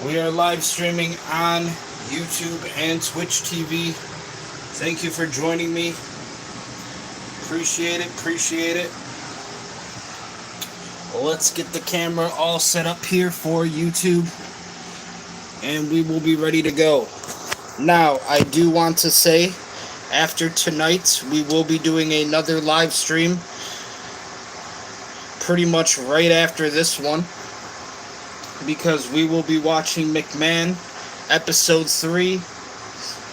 We are live streaming on YouTube and Twitch TV. Thank you for joining me. Appreciate it. Let's get the camera all set up here for YouTube, and we will be ready to go. Now, I do want to say, after tonight, we will be doing another live stream pretty much right after this one, because we will be watching McMahon episode 3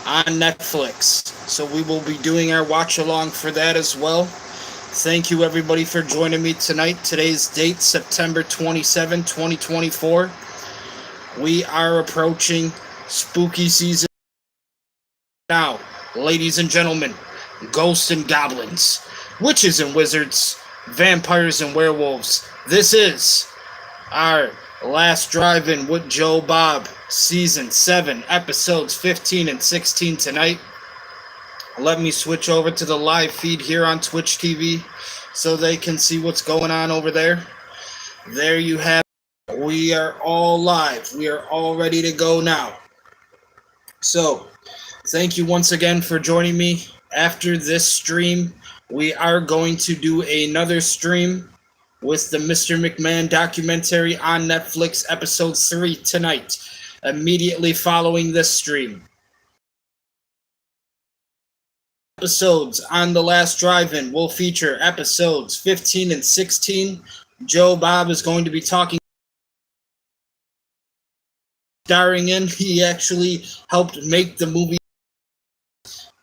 on Netflix. So we will be doing our watch along for that as well. Thank you everybody for joining me tonight. Today's date, September 27, 2024. We are approaching spooky season now. Ladies and gentlemen, ghosts and goblins, witches and wizards, vampires and werewolves. This is our Last Drive-In with Joe Bob, Season 7, Episodes 15 and 16 tonight. Let me switch over to the live feed here on Twitch TV so they can see what's going on over there. There you have it. We are all live. We are all ready to go now. So, thank you once again for joining me. After this stream, we are going to do another stream with the Mr. McMahon documentary on Netflix, episode 3 tonight, immediately following this stream. Episodes on The Last Drive-In will feature episodes 15 and 16. Joe Bob is going to be starring in. He actually helped make the movie,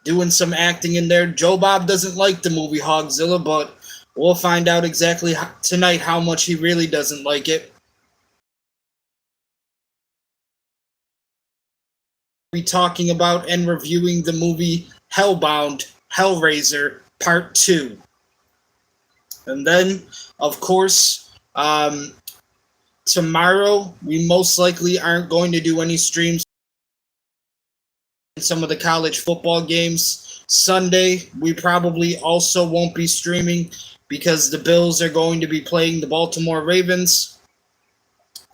doing some acting in there. Joe Bob doesn't like the movie Hogzilla, but we'll find out exactly tonight how much he really doesn't like it. We'll be talking about and reviewing the movie Hellbound, Hellraiser, Part 2. And then, of course, tomorrow, we most likely aren't going to do any streams in some of the college football games. Sunday, we probably also won't be streaming because the Bills are going to be playing the Baltimore Ravens.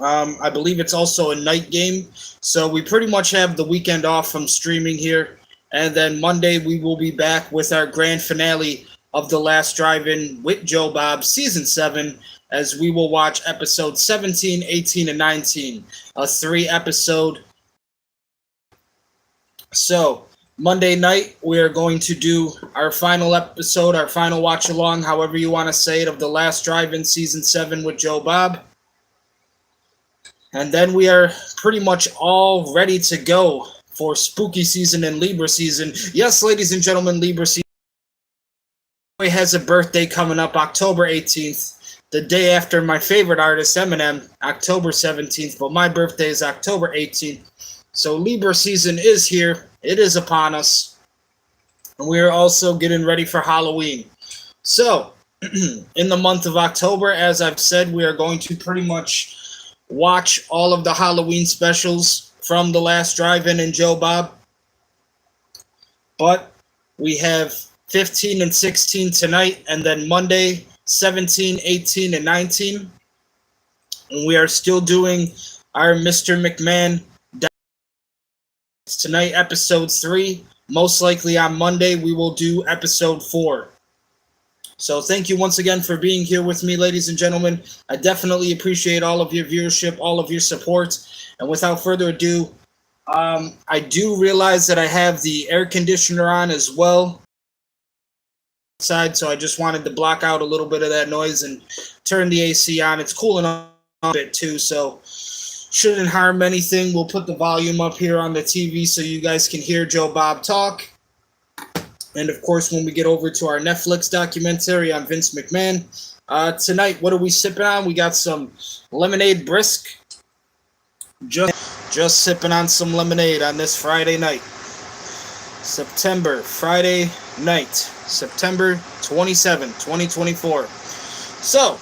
I believe it's also a night game. So we pretty much have the weekend off from streaming here. And then Monday we will be back with our grand finale of The Last Drive-In with Joe Bob, Season 7, as we will watch episodes 17, 18, and 19. A 3-episode. So, Monday night, we are going to do our final episode, our final watch-along, however you want to say it, of The Last Drive-In Season 7 with Joe Bob. And then we are pretty much all ready to go for spooky season and Libra season. Yes, ladies and gentlemen, Libra season has a birthday coming up October 18th, the day after my favorite artist, Eminem, October 17th, but my birthday is October 18th. So Libra season is here. It is upon us. And we are also getting ready for Halloween. So, in the month of October, as I've said, we are going to pretty much watch all of the Halloween specials from The Last Drive-In and Joe Bob. But we have 15 and 16 tonight, and then Monday, 17, 18, and 19. And we are still doing our Mr. McMahon tonight, episode 3. Most likely on Monday, we will do episode 4. So thank you once again for being here with me, ladies and gentlemen. I definitely appreciate all of your viewership, all of your support. And without further ado, I do realize that I have the air conditioner on as well outside, so I just wanted to block out a little bit of that noise and turn the AC on. It's cooling off a bit too, so shouldn't harm anything. We'll put the volume up here on the TV so you guys can hear Joe Bob talk. And of course, when we get over to our Netflix documentary on Vince McMahon, tonight, what are we sipping on? We got some lemonade brisk. Just sipping on some lemonade on this Friday night. Friday night, September 27, 2024. So,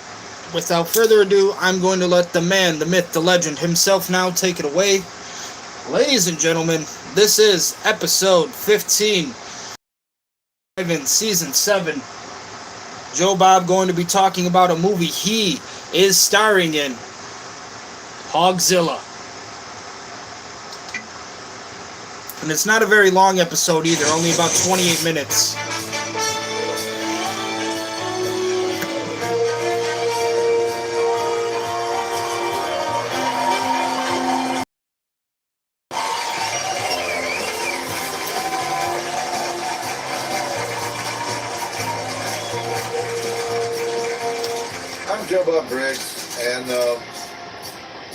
without further ado, I'm going to let the man, the myth, the legend himself now take it away. Ladies and gentlemen, this is episode 15, season 7. Joe Bob going to be talking about a movie he is starring in, Hogzilla. And it's not a very long episode either, only about 28 minutes. I'm Joe Bob Briggs, and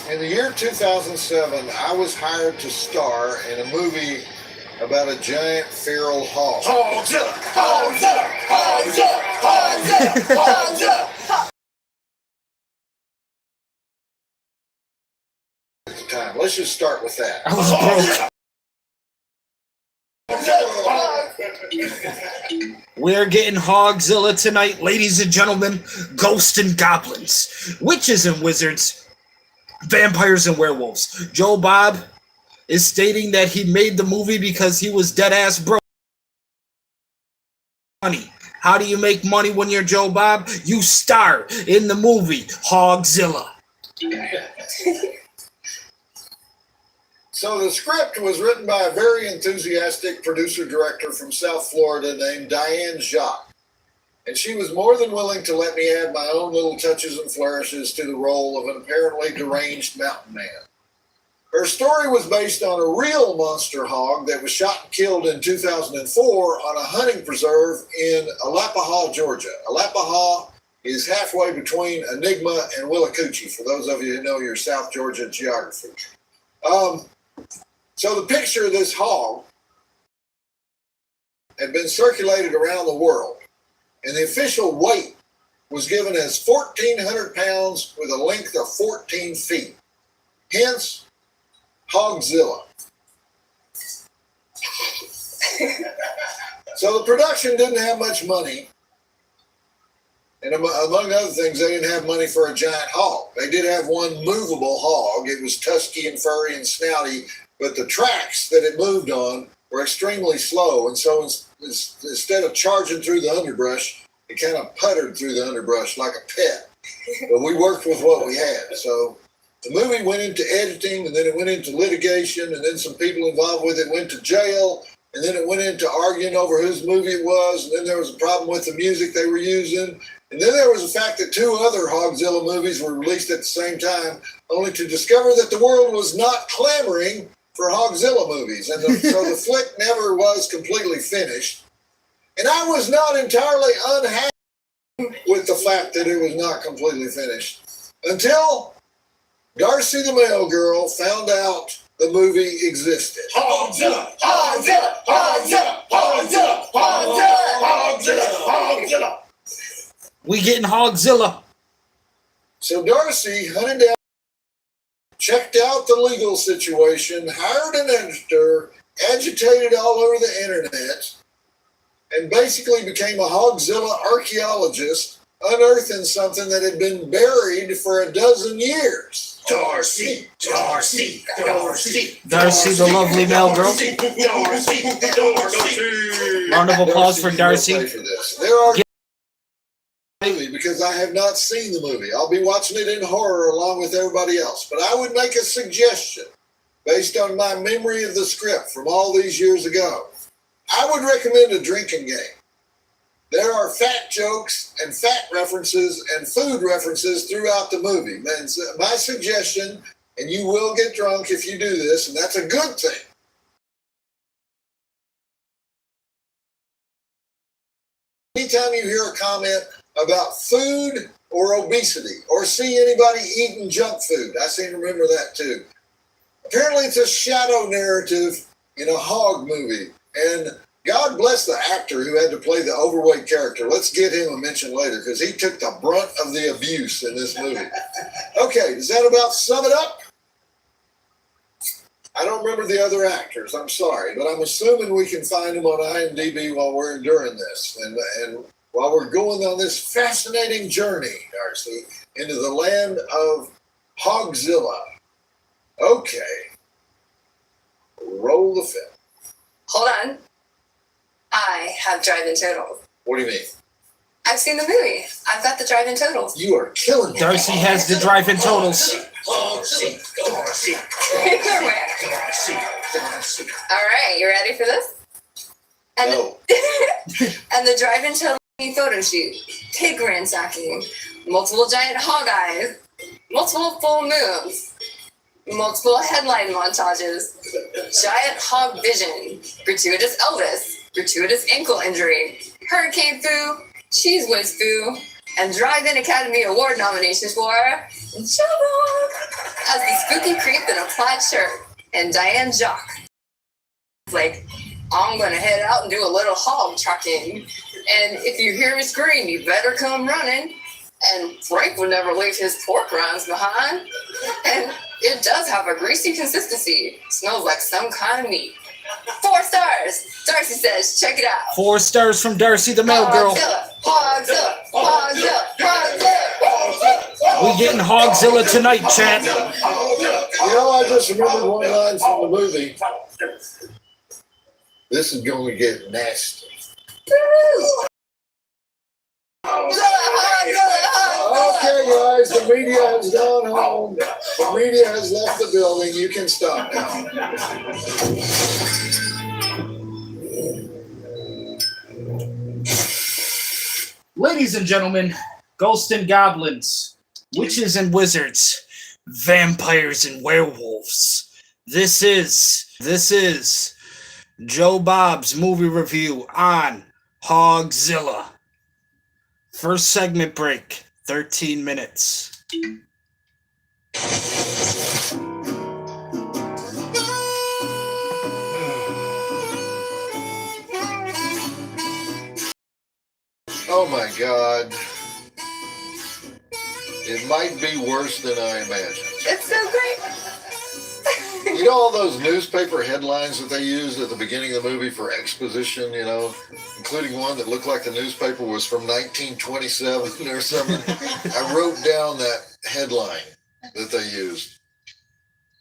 in the year 2007, I was hired to star in a movie about a giant feral hog. Hogzilla! Hogzilla! Hogzilla! Hogzilla! Hogzilla! At the time, let's just start with that. I was broke. We're getting Hogzilla tonight, ladies and gentlemen. Ghosts and goblins, witches and wizards, vampires and werewolves. Joe Bob is stating that he made the movie because he was dead ass broke. Money. How do you make money when you're Joe Bob? You star in the movie Hogzilla. So the script was written by a very enthusiastic producer-director from South Florida named Diane Jacques. And she was more than willing to let me add my own little touches and flourishes to the role of an apparently deranged mountain man. Her story was based on a real monster hog that was shot and killed in 2004 on a hunting preserve in Alapaha, Georgia. Alapaha is halfway between Enigma and Willacoochee, for those of you who know your South Georgia geography. So the picture of this hog had been circulated around the world, and the official weight was given as 1,400 pounds with a length of 14 feet. Hence, Hogzilla. So the production didn't have much money, and among other things, they didn't have money for a giant hog. They did have one movable hog. It was tusky and furry and snouty, but the tracks that it moved on were extremely slow, and so instead of charging through the underbrush, it kind of puttered through the underbrush like a pet. But we worked with what we had. So the movie went into editing, and then it went into litigation, and then some people involved with it went to jail, and then it went into arguing over whose movie it was, and then there was a problem with the music they were using, and then there was the fact that 2 other Hogzilla movies were released at the same time, only to discover that the world was not clamoring for Hogzilla movies, and so the flick never was completely finished. And I was not entirely unhappy with the fact that it was not completely finished until Darcy the Mail Girl found out the movie existed. Hogzilla! Hogzilla! Hogzilla! Hogzilla! Hogzilla! Hogzilla! Hogzilla! We getting Hogzilla. So Darcy hunted down, checked out the legal situation, hired an editor, agitated all over the internet, and basically became a Hogzilla archaeologist, unearthing something that had been buried for a dozen years. Darcy! Darcy! Darcy! Darcy, the lovely mail girl. Darcy! Darcy! Round of applause for Darcy. Play for this. There are movie because I have not seen the movie. I'll be watching it in horror along with everybody else. But I would make a suggestion based on my memory of the script from all these years ago. I would recommend a drinking game. There are fat jokes and fat references and food references throughout the movie. That's my suggestion, and you will get drunk if you do this, and that's a good thing. Anytime you hear a comment about food or obesity, or see anybody eating junk food, I seem to remember that too. Apparently it's a shadow narrative in a hog movie, and God bless the actor who had to play the overweight character. Let's get him a mention later, because he took the brunt of the abuse in this movie. Okay, does that about sum it up? I don't remember the other actors, I'm sorry, but I'm assuming we can find them on IMDb while we're enduring this. And while we're going on this fascinating journey, Darcy, into the land of Hogzilla. Okay. Roll the film. Hold on. I have drive-in totals. What do you mean? I've seen the movie. I've got the drive-in totals. You are killing me. Darcy has the drive-in totals. Darcy! Darcy! Where? Darcy! right, you ready for this? And No. and the drive-in Cellini photo shoot, pig ransacking, multiple giant hog eyes, multiple full moons, multiple headline montages, giant hog vision, gratuitous Elvis, gratuitous ankle injury, hurricane foo, cheese whiz foo, and Drive-In Academy Award nominations for Watchalong as the spooky creep in a plaid shirt, and Diane Jock. Like, I'm gonna head out and do a little hog trucking, and if you hear me scream, you better come running. And Frank would never leave his pork rinds behind. And it does have a greasy consistency. Smells like some kind of meat. 4 stars. Darcy says, check it out. 4 stars from Darcy the mail girl. Hogzilla, Hogzilla, Hogzilla. We getting Hogzilla tonight, chat. You know, I just remembered one line from the movie. This is going to get nasty. Okay, guys, the media has gone home. The media has left the building. You can stop now. Ladies and gentlemen, ghosts and goblins, witches and wizards, vampires and werewolves. This is Joe Bob's movie review on Hogzilla. First segment break, 13 minutes. Oh my God. It might be worse than I imagined. It's so great. You know all those newspaper headlines that they used at the beginning of the movie for exposition, you know, including one that looked like the newspaper was from 1927 or something? I wrote down that headline that they used.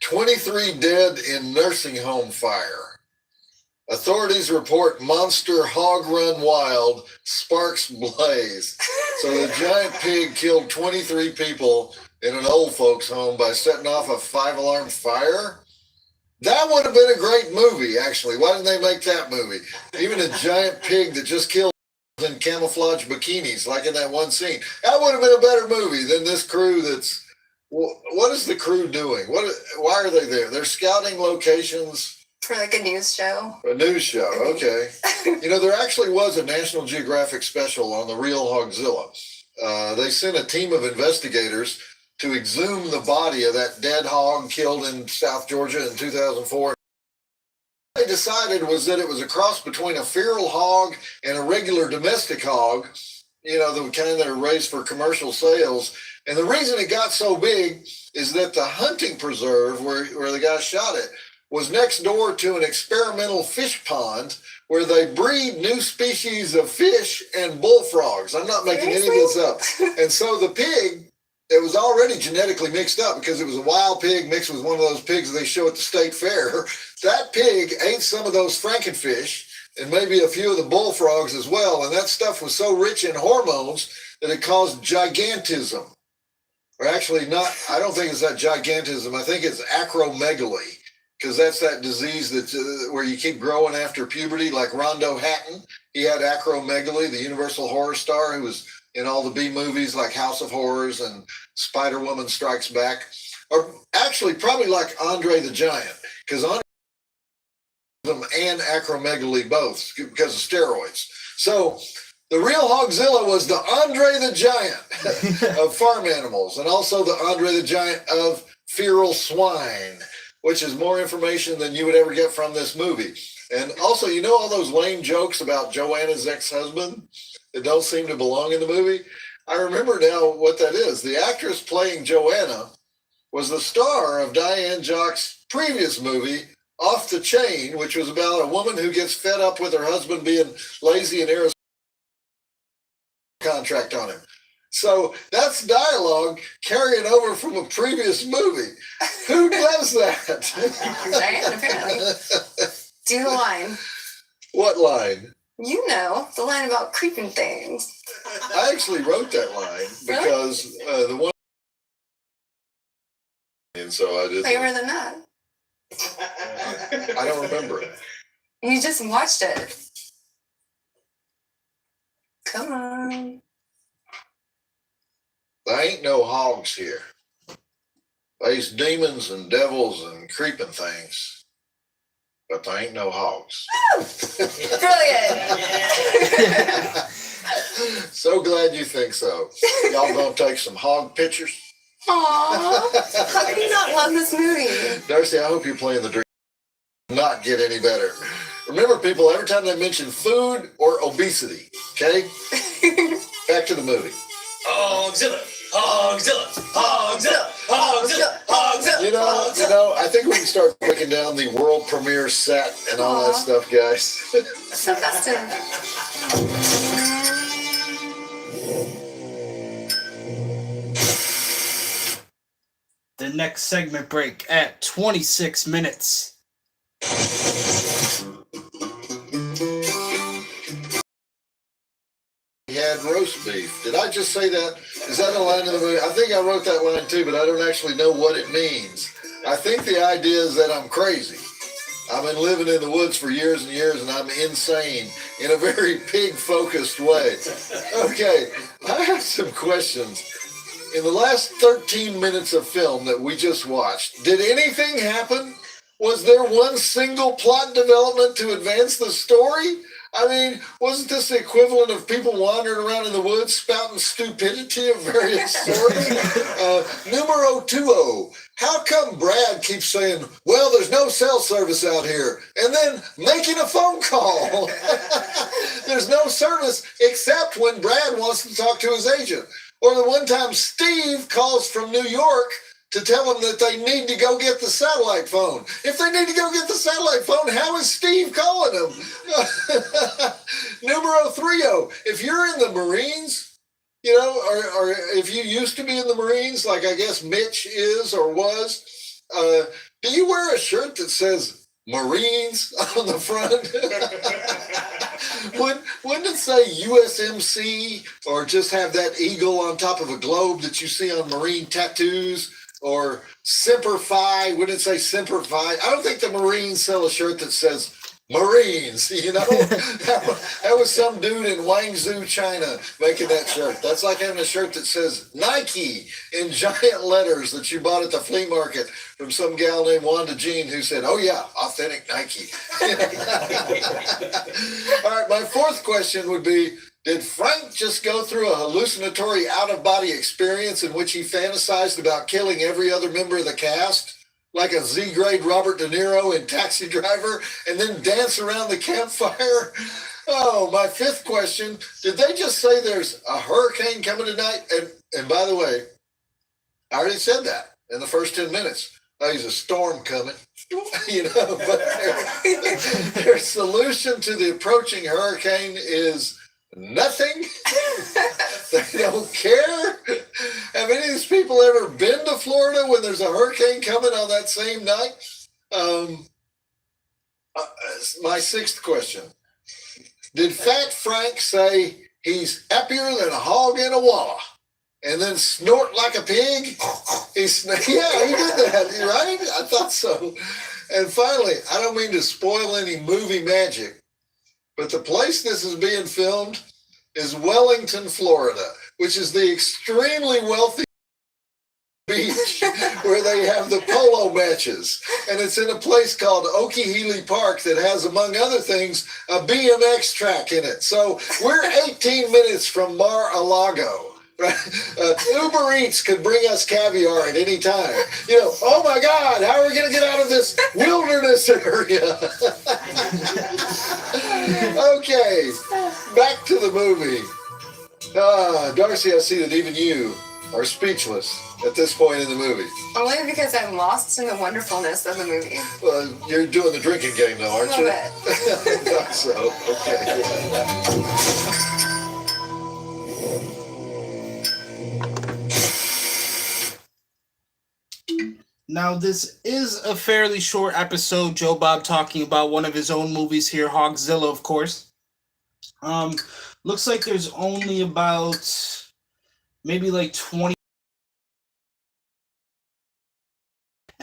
23 dead in nursing home fire. Authorities report monster hog run wild, sparks blaze. So the giant pig killed 23 people in an old folks home by setting off a 5-alarm fire. That would have been a great movie, actually. Why didn't they make that movie? Even a giant pig that just killed in camouflage bikinis, like in that one scene. That would have been a better movie than this crew that's... What is the crew doing? Why are they there? They're scouting locations... For like a news show. A news show, okay. You know, there actually was a National Geographic special on the real Hogzilla. They sent a team of investigators to exhume the body of that dead hog killed in South Georgia in 2004. What they decided was that it was a cross between a feral hog and a regular domestic hog, you know, the kind that are raised for commercial sales. And the reason it got so big is that the hunting preserve where the guy shot it was next door to an experimental fish pond where they breed new species of fish and bullfrogs. I'm not making any of this up. And so the pig, it was already genetically mixed up because it was a wild pig mixed with one of those pigs they show at the state fair. That pig ate some of those frankenfish and maybe a few of the bullfrogs as well. And that stuff was so rich in hormones that it caused gigantism. Or actually not, I don't think it's that gigantism. I think it's acromegaly. Because that's that disease that's where you keep growing after puberty, like Rondo Hatton. He had acromegaly, the Universal horror star who was in all the B movies like House of Horrors and Spider-Woman Strikes Back. Or actually, probably like Andre the Giant, because Andre and acromegaly both because of steroids. So the real Hogzilla was the Andre the Giant of farm animals, and also the Andre the Giant of feral swine, which is more information than you would ever get from this movie. And also, you know all those lame jokes about Joanna's ex-husband that don't seem to belong in the movie? I remember now what that is. The actress playing Joanna was the star of Diane Jock's previous movie, Off the Chain, which was about a woman who gets fed up with her husband being lazy and irresponsible contract on him. So that's dialogue carrying over from a previous movie. Who does that? Diane, apparently. Do the line. What line? You know, the line about creeping things. I actually wrote that line because the one... And so I did... Clearer than that. I don't remember it. You just watched it. Come on. There ain't no hogs here. There's demons and devils and creeping things. But there ain't no hogs. Brilliant. So glad you think so. Y'all gonna take some hog pictures? Aww. How can you not love this movie? Darcy, I hope you're playing the dream. Not get any better. Remember, people, every time they mention food or obesity, okay? Back to the movie. Hogzilla, Hogzilla, Hogzilla, Hogzilla, Hogzilla. You know, I think we can start breaking down the world premiere set and all that stuff, guys. So festive. The next segment break at 26 minutes. He had roast beef. Did I just say that? Is that a line in the movie? I think I wrote that line too, but I don't actually know what it means. I think the idea is that I'm crazy. I've been living in the woods for years and years, and I'm insane in a very pig-focused way. Okay, I have some questions. In the last 13 minutes of film that we just watched, did anything happen? Was there one single plot development to advance the story? I mean, wasn't this the equivalent of people wandering around in the woods spouting stupidity of various sorts? Numero 2-0. How come Brad keeps saying, well, there's no cell service out here, and then making a phone call? There's no service except when Brad wants to talk to his agent. Or the one time Steve calls from New York to tell him that they need to go get the satellite phone. If they need to go get the satellite phone, how is Steve calling them? Numero 3-0. If you're in the Marines, you know, or if you used to be in the Marines, like I guess Mitch is or was, do you wear a shirt that says Marines on the front? Wouldn't it say USMC or just have that eagle on top of a globe that you see on Marine tattoos? Or Semper Fi, wouldn't it say Semper Fi? I don't think the Marines sell a shirt that says Marines, you know? that was some dude in Guangzhou, China making that shirt. That's like having a shirt that says Nike in giant letters that you bought at the flea market from some gal named Wanda Jean who said, oh yeah, authentic Nike. All right, my fourth question would be, did Frank just go through a hallucinatory out-of-body experience in which he fantasized about killing every other member of the cast? Like a Z-grade Robert De Niro in Taxi Driver, and then dance around the campfire? Oh, my fifth question, did they just say there's a hurricane coming tonight? And by the way, I already said that in the first 10 minutes. There's a storm coming, you know, but their solution to the approaching hurricane is nothing. They don't care. Have any of these people ever been to Florida when there's a hurricane coming on that same night? My sixth question. Did Fat Frank say he's happier than a hog in a walla and then snort like a pig? Yeah, he did that, right? I thought so. And finally, I don't mean to spoil any movie magic, but the place this is being filmed is Wellington, Florida, which is the extremely wealthy beach where they have the polo matches. And it's in a place called Okeechobee Park that has, among other things, a BMX track in it. So we're 18 minutes from Mar-a-Lago. Uber Eats could bring us caviar at any time. You know, oh my God, how are we going to get out of this wilderness area? Okay, back to the movie. Darcy, I see that even you are speechless at this point in the movie. Only because I'm lost in the wonderfulness of the movie. Well, you're doing the drinking game though, aren't you? A little bit. I thought so. Okay. Now, this is a fairly short episode. Joe Bob talking about one of his own movies here, Hogzilla, of course. Looks like there's only about maybe like 20.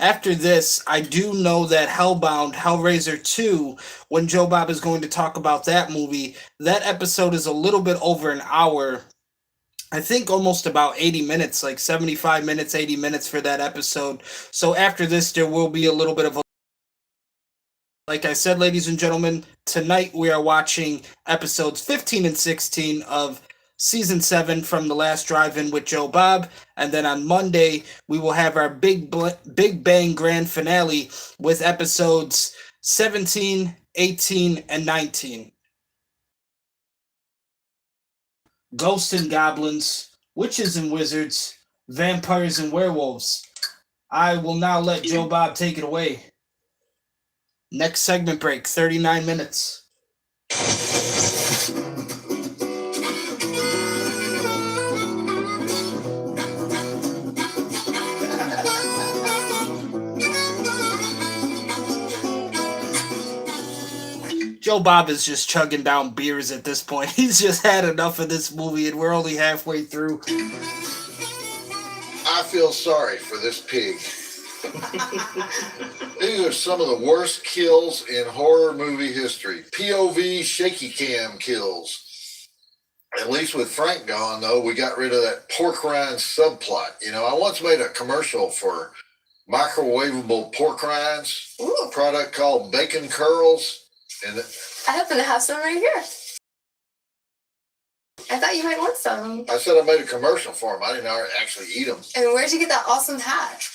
after this, I do know that Hellbound, Hellraiser 2, when Joe Bob is going to talk about that movie, that episode is a little bit over an hour. I think almost about 80 minutes, like 75 minutes, 80 minutes for that episode. So after this, there will be a little bit of a... Like I said, ladies and gentlemen, tonight we are watching episodes 15 and 16 of Season 7 from The Last Drive-In with Joe Bob. And then on Monday, we will have our Big Bang Grand Finale with episodes 17, 18, and 19. Ghosts and goblins, witches and wizards, vampires and werewolves. I will now let Joe Bob take it away. Next segment break, 39 minutes. Joe Bob is just chugging down beers at this point. He's just had enough of this movie, and we're only halfway through. I feel sorry for this pig. These are some of the worst kills in horror movie history. POV shaky cam kills. At least with Frank gone, though, we got rid of that pork rind subplot. You know, I once made a commercial for microwavable pork rinds, a product called Bacon Curls. And I happen to have some right here. I thought you might want some. I said I made a commercial for them. I didn't actually eat them. And where'd you get that awesome hat?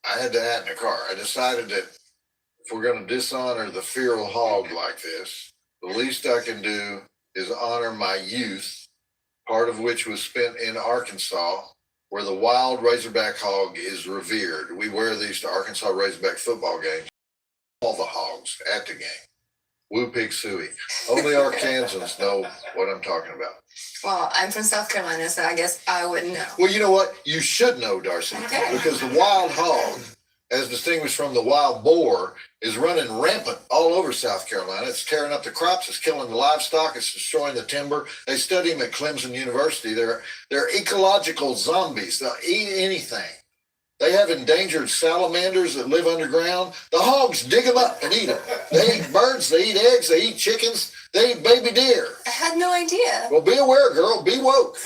I had the hat in the car. I decided that if we're going to dishonor the feral hog like this, the least I can do is honor my youth, part of which was spent in Arkansas, where the wild Razorback hog is revered. We wear these to Arkansas Razorback football games. All the hogs at the game. Woo Pig Suey. Only Arkansans know what I'm talking about. Well, I'm from South Carolina, so I guess I wouldn't know. Well, you know what? You should know, Darcy. Okay. Because the wild hog, as distinguished from the wild boar, is running rampant all over South Carolina. It's tearing up the crops. It's killing the livestock. It's destroying the timber. They study them at Clemson University. They're ecological zombies. They'll eat anything. They have endangered salamanders that live underground. The hogs dig them up and eat them. They eat birds. They eat eggs. They eat chickens. They eat baby deer. I had no idea. Well, be aware, girl. Be woke.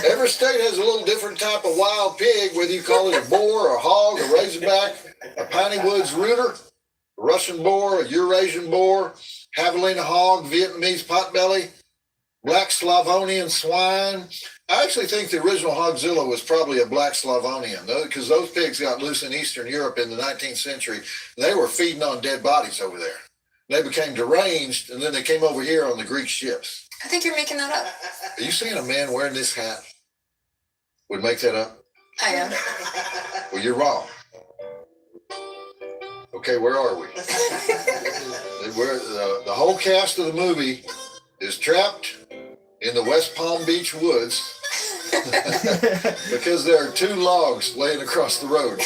Every state has a little different type of wild pig, whether you call it a boar, a hog, a razorback, a piney woods rooter, a Russian boar, a Eurasian boar, javelina hog, Vietnamese potbelly, black Slavonian swine. I actually think the original Hogzilla was probably a black Slavonian, because those pigs got loose in Eastern Europe in the 19th century. And they were feeding on dead bodies over there. They became deranged, and then they came over here on the Greek ships. I think you're making that up. Are you saying a man wearing this hat would make that up? I am. Well, you're wrong. Okay, where are we? The whole cast of the movie is trapped in the West Palm Beach woods because there are two logs laying across the road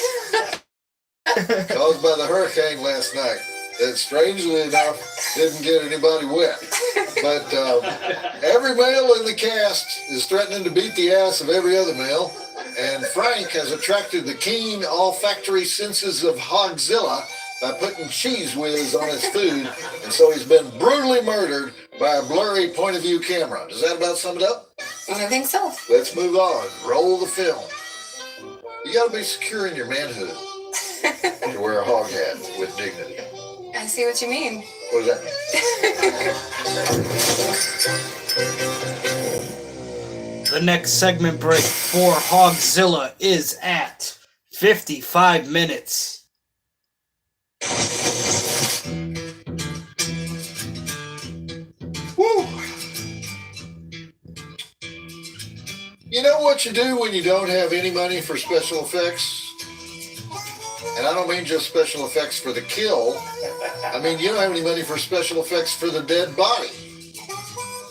caused by the hurricane last night that, strangely enough, didn't get anybody wet. But every male in the cast is threatening to beat the ass of every other male, and Frank has attracted the keen olfactory senses of Hogzilla by putting cheese whiz on his food, and so he's been brutally murdered by a blurry point-of-view camera. Does that about sum it up? I think so. Let's move on. Roll the film. You got to be secure in your manhood to wear a hog hat with dignity. I see what you mean. What does that mean? The next segment break for Hogzilla is at 55 minutes. Woo! You know what you do when you don't have any money for special effects? And I don't mean just special effects for the kill. I mean, you don't have any money for special effects for the dead body.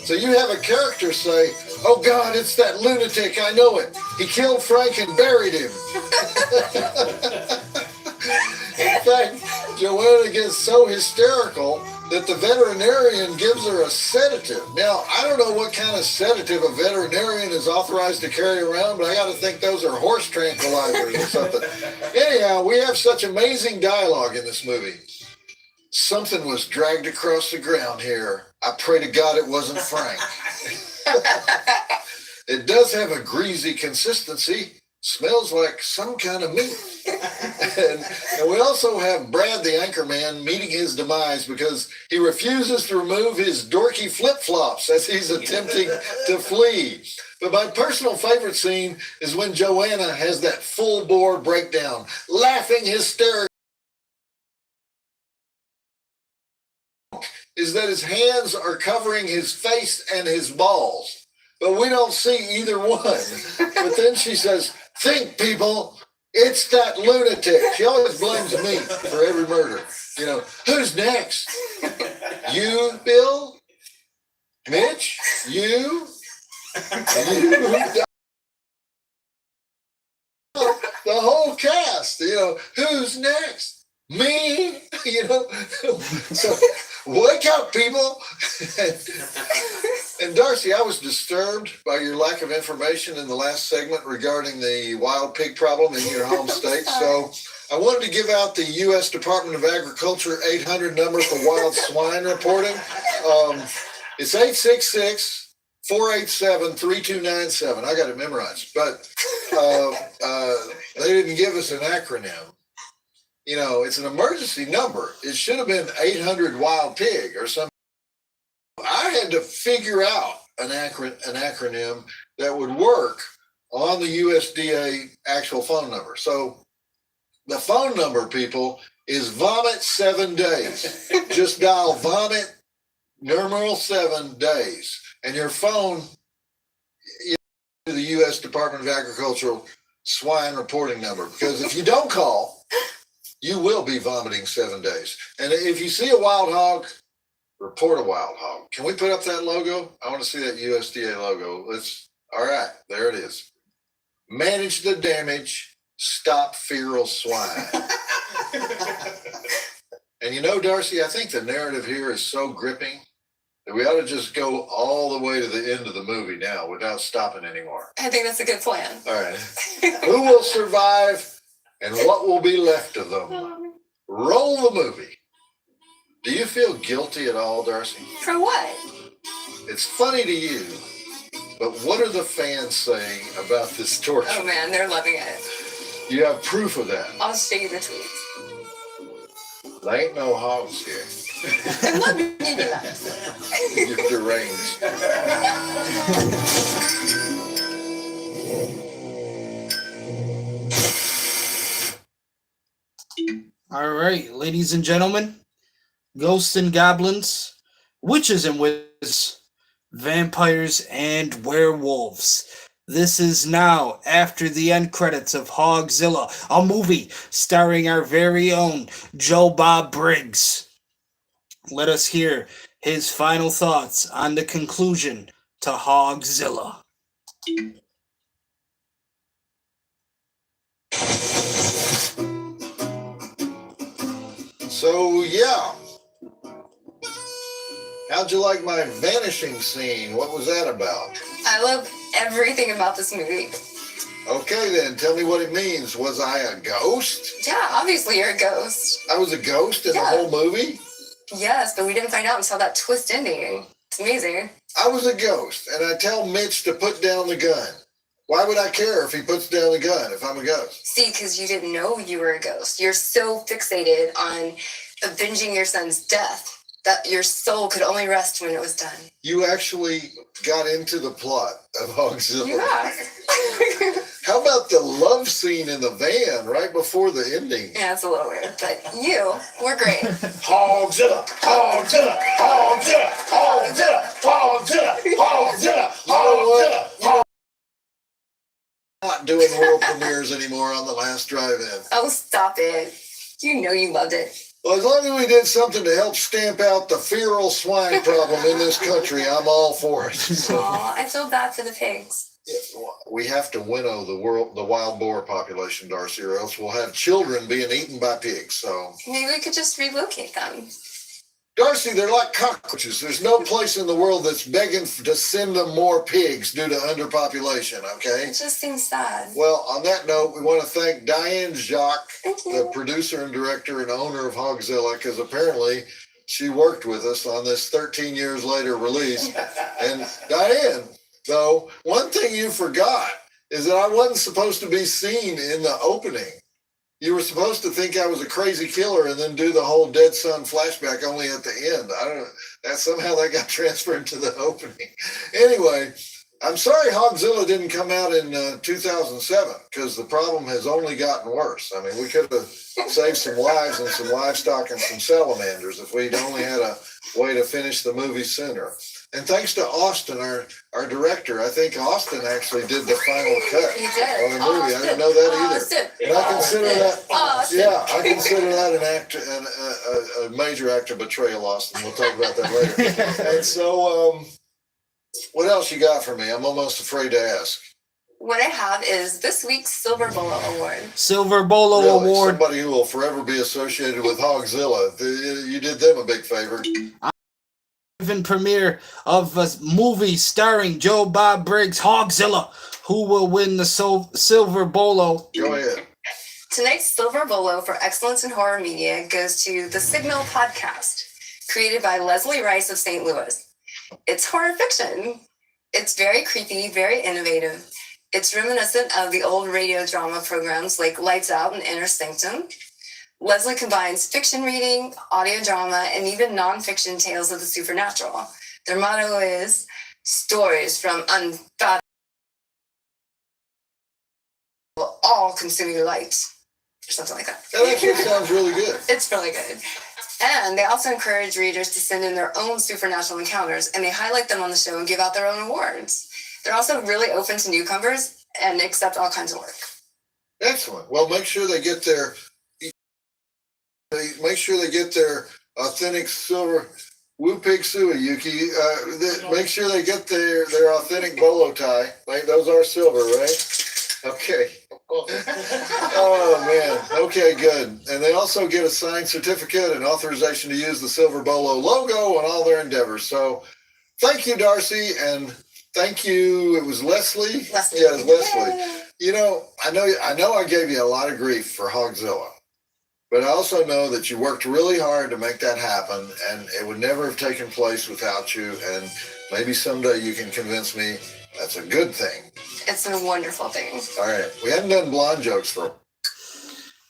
So you have a character say, "Oh God, it's that lunatic, I know it. He killed Frank and buried him." In fact, Joanna gets so hysterical that the veterinarian gives her a sedative. Now, I don't know what kind of sedative a veterinarian is authorized to carry around, but I got to think those are horse tranquilizers or something. Anyhow, we have such amazing dialogue in this movie. Something was dragged across the ground here. I pray to God it wasn't Frank. It does have a greasy consistency. Smells like some kind of meat. and we also have Brad the anchorman meeting his demise because he refuses to remove his dorky flip-flops as he's attempting to flee. But my personal favorite scene is when Joanna has that full-bore breakdown, laughing hysterically. Is that his hands are covering his face and his balls. But we don't see either one. But then she says, think, people, it's that lunatic. She always blames me for every murder. You know, who's next? You, Bill? Mitch? You? The whole cast, you know, who's next? Me? You know, so wake up, people. And Darcy, I was disturbed by your lack of information in the last segment regarding the wild pig problem in your home state. So I wanted to give out the U.S. Department of Agriculture 800 number for wild swine reporting. It's 866-487-3297. I got it memorized, but they didn't give us an acronym. You know, it's an emergency number. It should have been 800 wild pig or something. I had to figure out an acronym that would work on the USDA actual phone number. So the phone number, people, is vomit 7 days. Just dial vomit numeral 7 days, and your phone to the U.S. Department of Agricultural swine reporting number. Because if you don't call, you will be vomiting 7 days. And if you see a wild hog, report a wild hog. Can we put up that logo? I want to see that USDA logo. All right, there it is. Manage the damage, stop feral swine. And you know, Darcy, I think the narrative here is so gripping that we ought to just go all the way to the end of the movie now without stopping anymore. I think that's a good plan. All right. Who will survive and what will be left of them? Roll the movie. Do you feel guilty at all, Darcy? For what? It's funny to you, but what are the fans saying about this torture? Oh man, they're loving it. You have proof of that. I'll show you the tweets. There ain't no hogs here. I'm not gonna do that. You're deranged. All right, ladies and gentlemen, ghosts and goblins, witches and wizards, vampires and werewolves. This is now after the end credits of Hogzilla, a movie starring our very own Joe Bob Briggs. Let us hear his final thoughts on the conclusion to Hogzilla. So, yeah. How'd you like my vanishing scene? What was that about? I love everything about this movie. Okay, then, tell me what it means. Was I a ghost? Yeah, obviously you're a ghost. I was a ghost in the Yeah. whole movie? Yes, but we didn't find out until that twist ending. It's amazing. I was a ghost, and I tell Mitch to put down the gun. Why would I care if he puts down the gun if I'm a ghost? See, because you didn't know you were a ghost. You're so fixated on avenging your son's death that your soul could only rest when it was done. You actually got into the plot of Hogzilla. Yeah. How about the love scene in the van right before the ending? Yeah, it's a little weird, but you were great. Hogzilla, Hogzilla, Hogzilla, Hogzilla, Hogzilla, Hogzilla, Hogzilla. Not doing world premieres anymore on the last drive-in. Oh, stop it. You know you loved it. Well, as long as we did something to help stamp out the feral swine problem in this country, I'm all for it. Aw, I feel bad for the pigs. We have to winnow the wild boar population, Darcy, or else we'll have children being eaten by pigs. So Maybe we could just relocate them. Darcy, they're like cockroaches. There's no place in the world that's begging to send them more pigs due to underpopulation, okay? It just seems sad. Well, on that note, we want to thank Diane Jacques, the producer and director and owner of Hogzilla, because apparently she worked with us on this 13 years later release. And Diane, though, one thing you forgot is that I wasn't supposed to be seen in the opening. You were supposed to think I was a crazy killer and then do the whole dead son flashback only at the end. I don't know. That somehow that got transferred to the opening. Anyway, I'm sorry Hogzilla didn't come out in 2007 because the problem has only gotten worse. I mean, we could have saved some lives and some livestock and some salamanders if we'd only had a way to finish the movie sooner. And thanks to Austin, our director, I think Austin actually did the final cut He did. on the movie. I didn't know that either. Austin. And I consider that, Austin. yeah, I consider that an act, a major act of betrayal, Austin. We'll talk about that later. And so, what else you got for me? I'm almost afraid to ask. What I have is this week's Silver Bolo Award. Silver Bolo Really, Award. somebody who will forever be associated with Hogzilla. You did them a big favor. Even premiere of a movie starring Joe Bob Briggs, Hogzilla, who will win the Silver Bolo. Go ahead. Tonight's Silver Bolo for excellence in horror media goes to The Signal podcast, created by Leslie Rice of St. Louis. It's horror fiction. It's very creepy, very innovative. It's reminiscent of the old radio drama programs like Lights Out and Inner Sanctum. Leslie combines fiction reading, audio drama, and even nonfiction tales of the supernatural. Their motto is stories from unfathomable, all-consuming light, or something like that. That actually sounds really good. It's really good. And they also encourage readers to send in their own supernatural encounters, and they highlight them on the show and give out their own awards. They're also really open to newcomers and accept all kinds of work. Excellent. Well, make sure they get their authentic silver Woo-Pig Suey, Yuki. Make sure they get their authentic bolo tie. Those are silver, right? Okay. Oh, man. Okay, good. And they also get a signed certificate and authorization to use the Silver Bolo logo on all their endeavors. So thank you, Darcy, and thank you. It was Leslie? Leslie. Yeah, it was Leslie. You know I gave you a lot of grief for Hogzilla. But I also know that you worked really hard to make that happen, and it would never have taken place without you. And maybe someday you can convince me that's a good thing. It's a wonderful thing. All right. We haven't done blonde jokes for.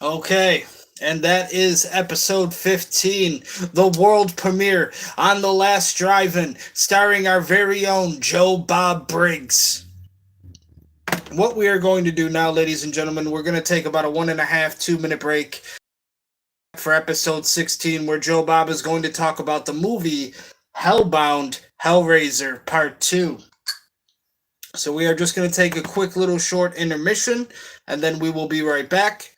Okay, and that is episode 15, the world premiere on The Last Drive-In, starring our very own Joe Bob Briggs. What we are going to do now, ladies and gentlemen, we're going to take about a 1.5-2 minute break for episode 16, where Joe Bob is going to talk about the movie Hellbound Hellraiser Part 2. So we are just going to take a quick little short intermission, and then we will be right back.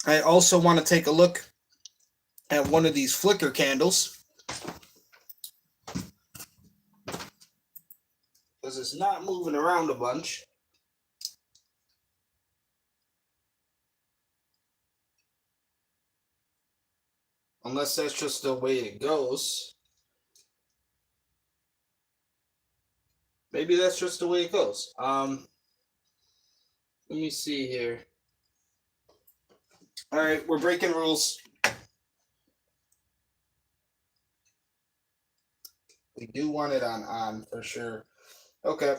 I also want to take a look at one of these flicker candles, because it's not moving around a bunch. Unless that's just the way it goes. Maybe that's just the way it goes. Let me see here. All right, we're breaking rules. We do want it on for sure. Okay.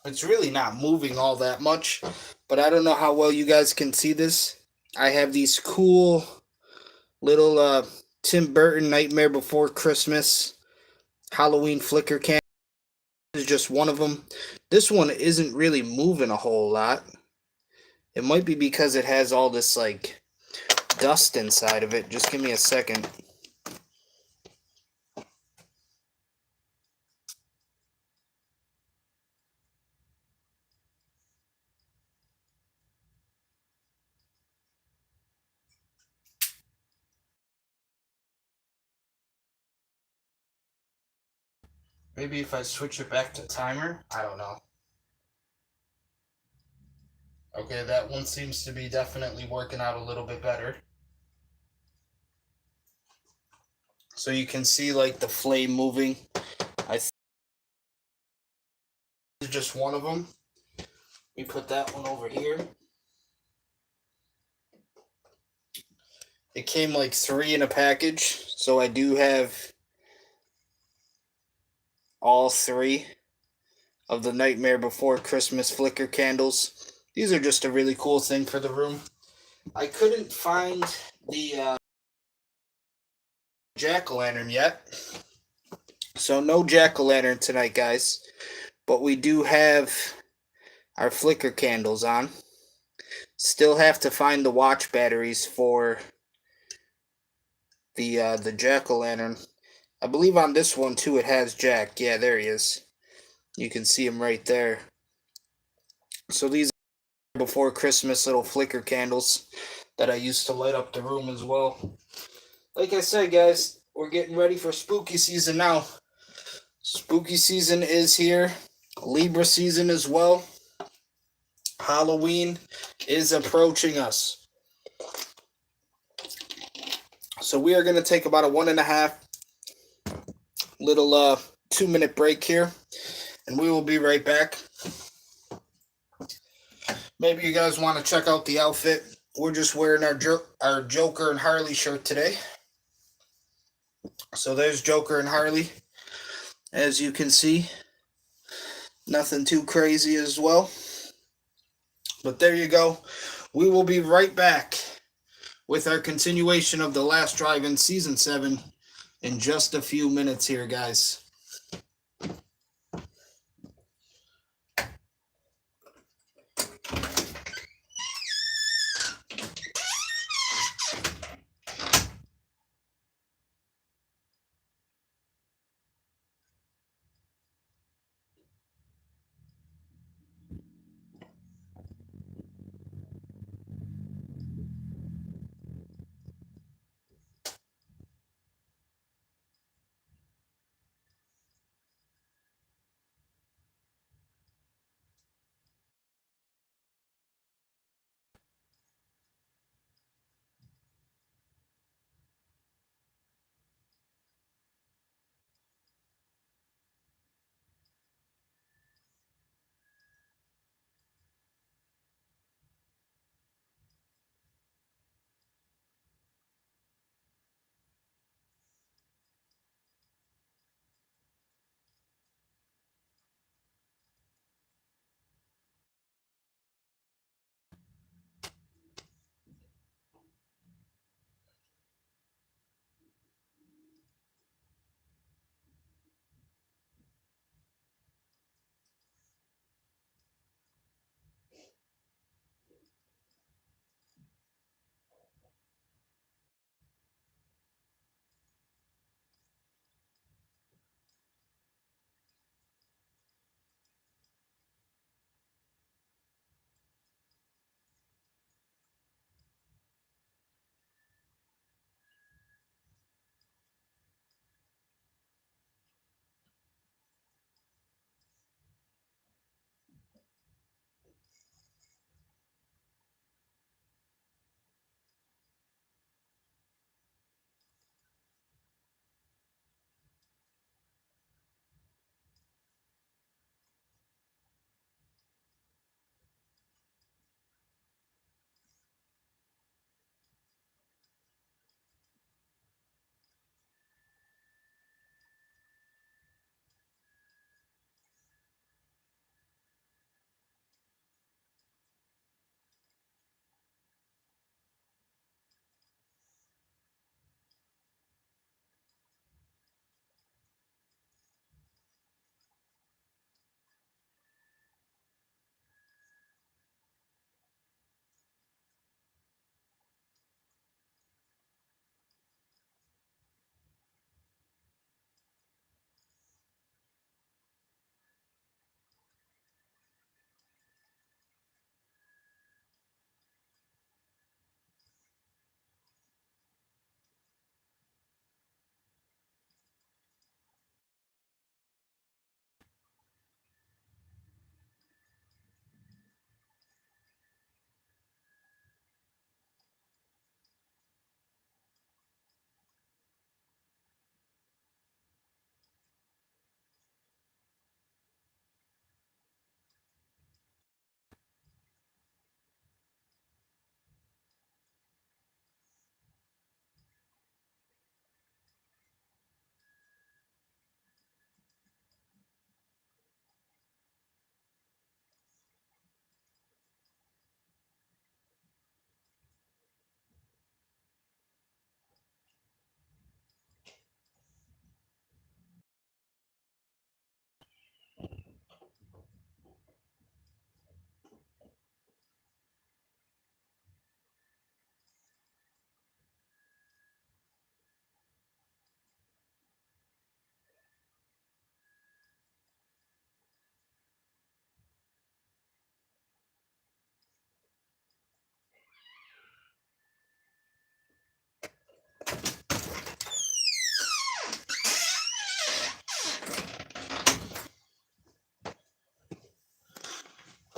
It's really not moving all that much, but I don't know how well you guys can see this. I have these cool little Tim Burton Nightmare Before Christmas Halloween flicker candles. is just one of them. This one isn't really moving a whole lot. It might be because it has all this, like, dust inside of it. Just give me a second. Maybe if I switch it back to timer, I don't know. Okay, that one seems to be definitely working out a little bit better. So you can see, like, the flame moving. I think this is just one of them. We put that one over here. It came like 3 in a package, so I do have all 3 of the Nightmare Before Christmas flicker candles. These are just a really cool thing for the room. I couldn't find the jack-o'-lantern yet, so no jack-o'-lantern tonight, guys. But we do have our flicker candles on. Still have to find the watch batteries for the jack-o'-lantern. I believe on this one too it has Jack. Yeah, there he is. You can see him right there. So these are before Christmas little flicker candles that I used to light up the room as well. Like I said, guys, we're getting ready for spooky season now. Spooky season is here. Libra season as well. Halloween is approaching us. So we are going to take about a 1.5 little 2-minute break here, and we will be right back. Maybe you guys want to check out the outfit. We're just wearing our Joker and Harley shirt today. So there's Joker and Harley. As you can see, nothing too crazy as well. But there you go. We will be right back with our continuation of The Last Drive-In Season 7 in just a few minutes here, guys.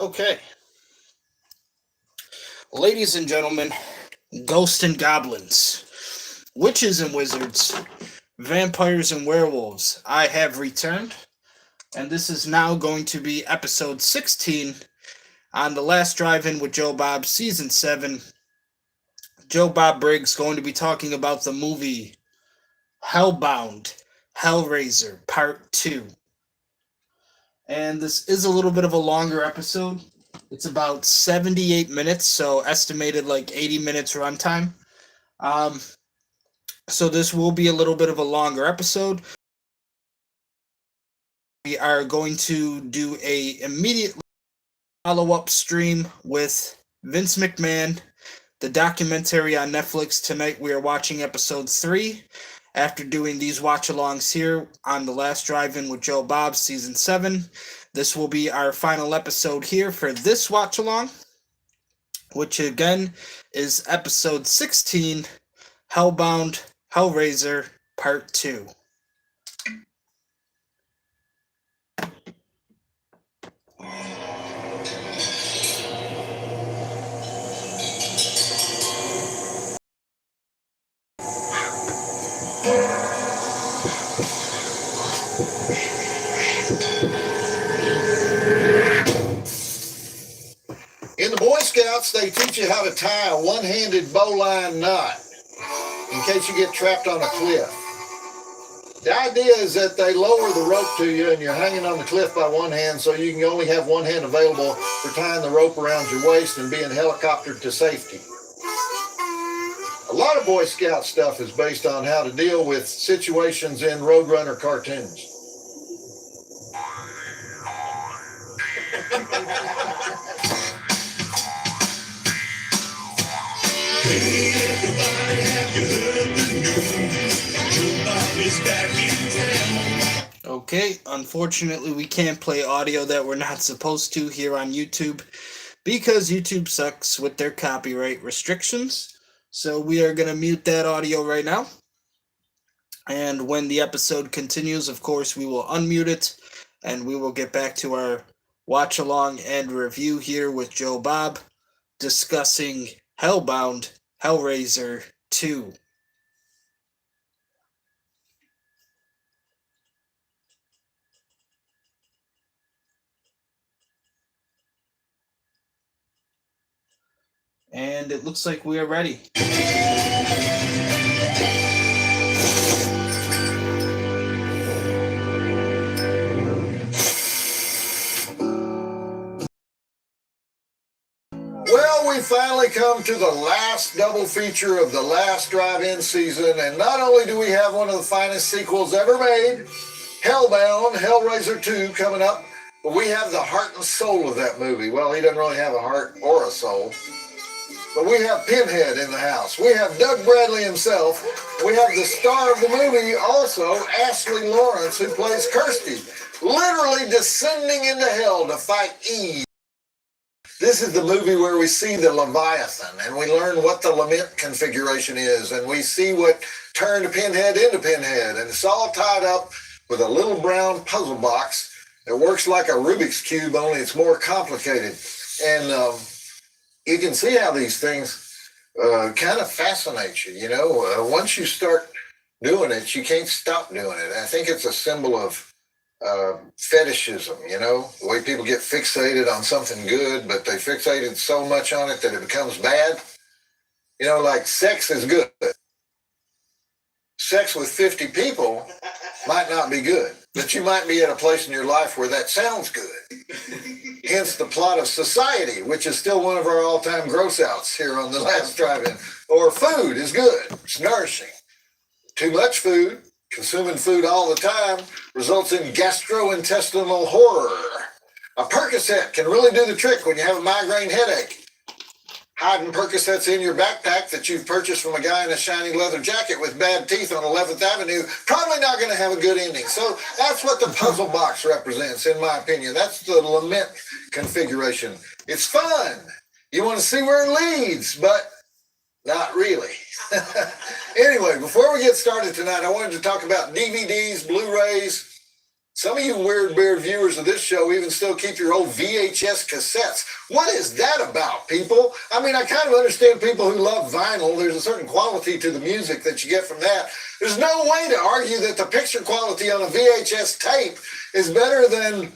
Okay. Ladies and gentlemen, ghosts and goblins, witches and wizards, vampires and werewolves, I have returned, and this is now going to be episode 16 on The Last Drive-In with Joe Bob, season 7. Joe Bob Briggs going to be talking about the movie Hellbound, Hellraiser, Part 2. And this is a little bit of a longer episode. It's about 78 minutes, so estimated like 80 minutes runtime. So this will be a little bit of a longer episode. We are going to do a immediate follow-up stream with Vince McMahon, the documentary on Netflix. Tonight we are watching episode 3. After doing these watch-alongs here on The Last Drive-In with Joe Bob, season 7, this will be our final episode here for this watch-along, which again is episode 16, Hellbound, Hellraiser, Part 2. In the Boy Scouts, they teach you how to tie a one-handed bowline knot in case you get trapped on a cliff. The idea is that they lower the rope to you and you're hanging on the cliff by one hand, so you can only have one hand available for tying the rope around your waist and being helicoptered to safety. A lot of Boy Scout stuff is based on how to deal with situations in Roadrunner cartoons. Okay, unfortunately we can't play audio that we're not supposed to here on YouTube because YouTube sucks with their copyright restrictions. So we are going to mute that audio right now. And when the episode continues, of course, we will unmute it and we will get back to our watch along and review here with Joe Bob discussing Hellbound, Hellraiser 2. And it looks like we are ready. Well, we finally come to the last double feature of the Last Drive-In season, and not only do we have one of the finest sequels ever made, Hellbound, Hellraiser 2, coming up, but we have the heart and soul of that movie. Well, he doesn't really have a heart or a soul, but we have Pinhead in the house. We have Doug Bradley himself. We have the star of the movie also, Ashley Lawrence, who plays Kirsty, literally descending into hell to fight Eve. This is the movie where we see the Leviathan, and we learn what the lament configuration is, and we see what turned Pinhead into Pinhead, and it's all tied up with a little brown puzzle box that works like a Rubik's Cube, only it's more complicated. And you can see how these things kind of fascinate you, you know. Once you start doing it, you can't stop doing it. I think it's a symbol of fetishism, you know, the way people get fixated on something good, but they fixated so much on it that it becomes bad. You know, like sex is good. Sex with 50 people might not be good, but you might be at a place in your life where that sounds good. Hence the plot of Society, which is still one of our all-time gross outs here on The Last Drive-In. Or food is good. It's nourishing. Too much food, consuming food all the time, results in gastrointestinal horror. A Percocet can really do the trick when you have a migraine headache. Hiding Percocets in your backpack that you've purchased from a guy in a shiny leather jacket with bad teeth on 11th Avenue, probably not going to have a good ending. So that's what the puzzle box represents, in my opinion. That's the lament configuration. It's fun. You want to see where it leads, but not really. Anyway, before we get started tonight, I wanted to talk about DVDs, Blu-rays, Some of you weird beard viewers of this show even still keep your old VHS cassettes. What is that about, people? I mean, I kind of understand people who love vinyl. There's a certain quality to the music that you get from that. There's no way to argue that the picture quality on a VHS tape is better than,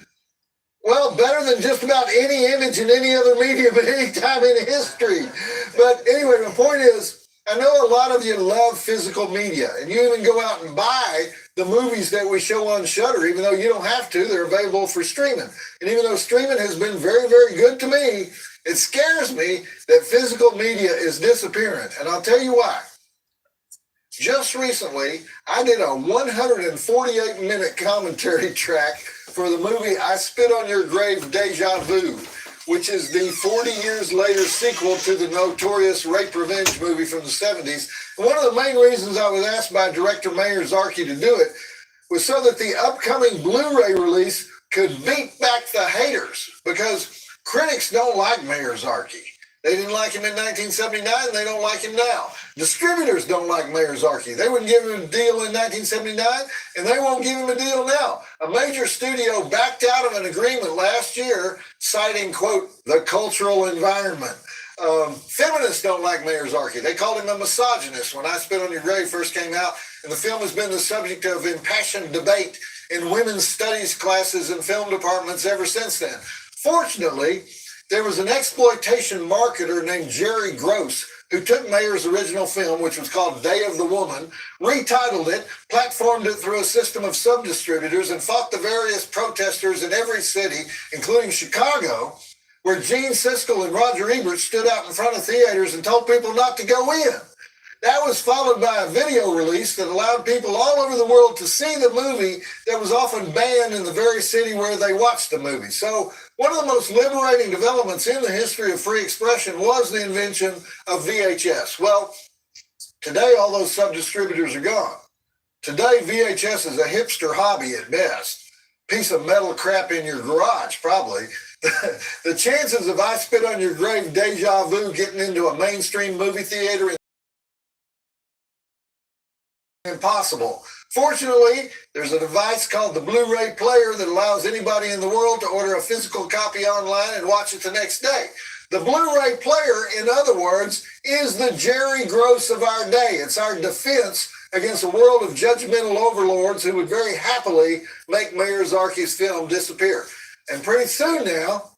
well, better than just about any image in any other medium at any time in history. But anyway, my point is, I know a lot of you love physical media, and you even go out and buy the movies that we show on Shudder, even though you don't have to. They're available for streaming. And even though streaming has been very, very good to me, it scares me that physical media is disappearing. And I'll tell you why. Just recently, I did a 148-minute commentary track for the movie I Spit on Your Grave, Deja Vu, which is the 40 years later sequel to the notorious rape revenge movie from the 70s. And one of the main reasons I was asked by director Mayor Zarki to do it was so that the upcoming Blu-ray release could beat back the haters, because critics don't like Mayor Zarki. They didn't like him in 1979, and they don't like him now. Distributors don't like Mayor Zarki. They wouldn't give him a deal in 1979, and they won't give him a deal now. A major studio backed out of an agreement last year, citing, quote, the cultural environment. Feminists don't like Mayor Zarki. They called him a misogynist when I Spit on Your Grave first came out, and the film has been the subject of impassioned debate in women's studies classes and film departments ever since then. Fortunately, there was an exploitation marketer named Jerry Gross who took Mayer's original film, which was called Day of the Woman, retitled it, platformed it through a system of sub-distributors, and fought the various protesters in every city, including Chicago, where Gene Siskel and Roger Ebert stood out in front of theaters and told people not to go in. That was followed by a video release that allowed people all over the world to see the movie that was often banned in the very city where they watched the movie. So one of the most liberating developments in the history of free expression was the invention of VHS. Well, today all those sub-distributors are gone. Today VHS is a hipster hobby at best. Piece of metal crap in your garage, probably. The chances of I Spit on Your Grave, Deja Vu getting into a mainstream movie theater impossible. Fortunately, there's a device called the Blu-ray player that allows anybody in the world to order a physical copy online and watch it the next day. The Blu-ray player, in other words, is the Jerry Gross of our day. It's our defense against a world of judgmental overlords who would very happily make Mayor Zarki's film disappear. And pretty soon now,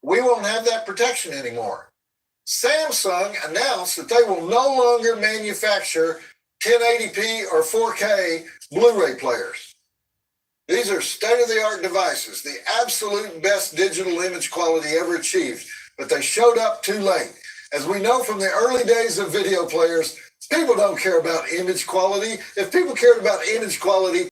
we won't have that protection anymore. Samsung announced that they will no longer manufacture 1080p or 4K Blu-ray players. These are state-of-the-art devices, the absolute best digital image quality ever achieved, but they showed up too late. As we know from the early days of video players, people don't care about image quality. If people cared about image quality,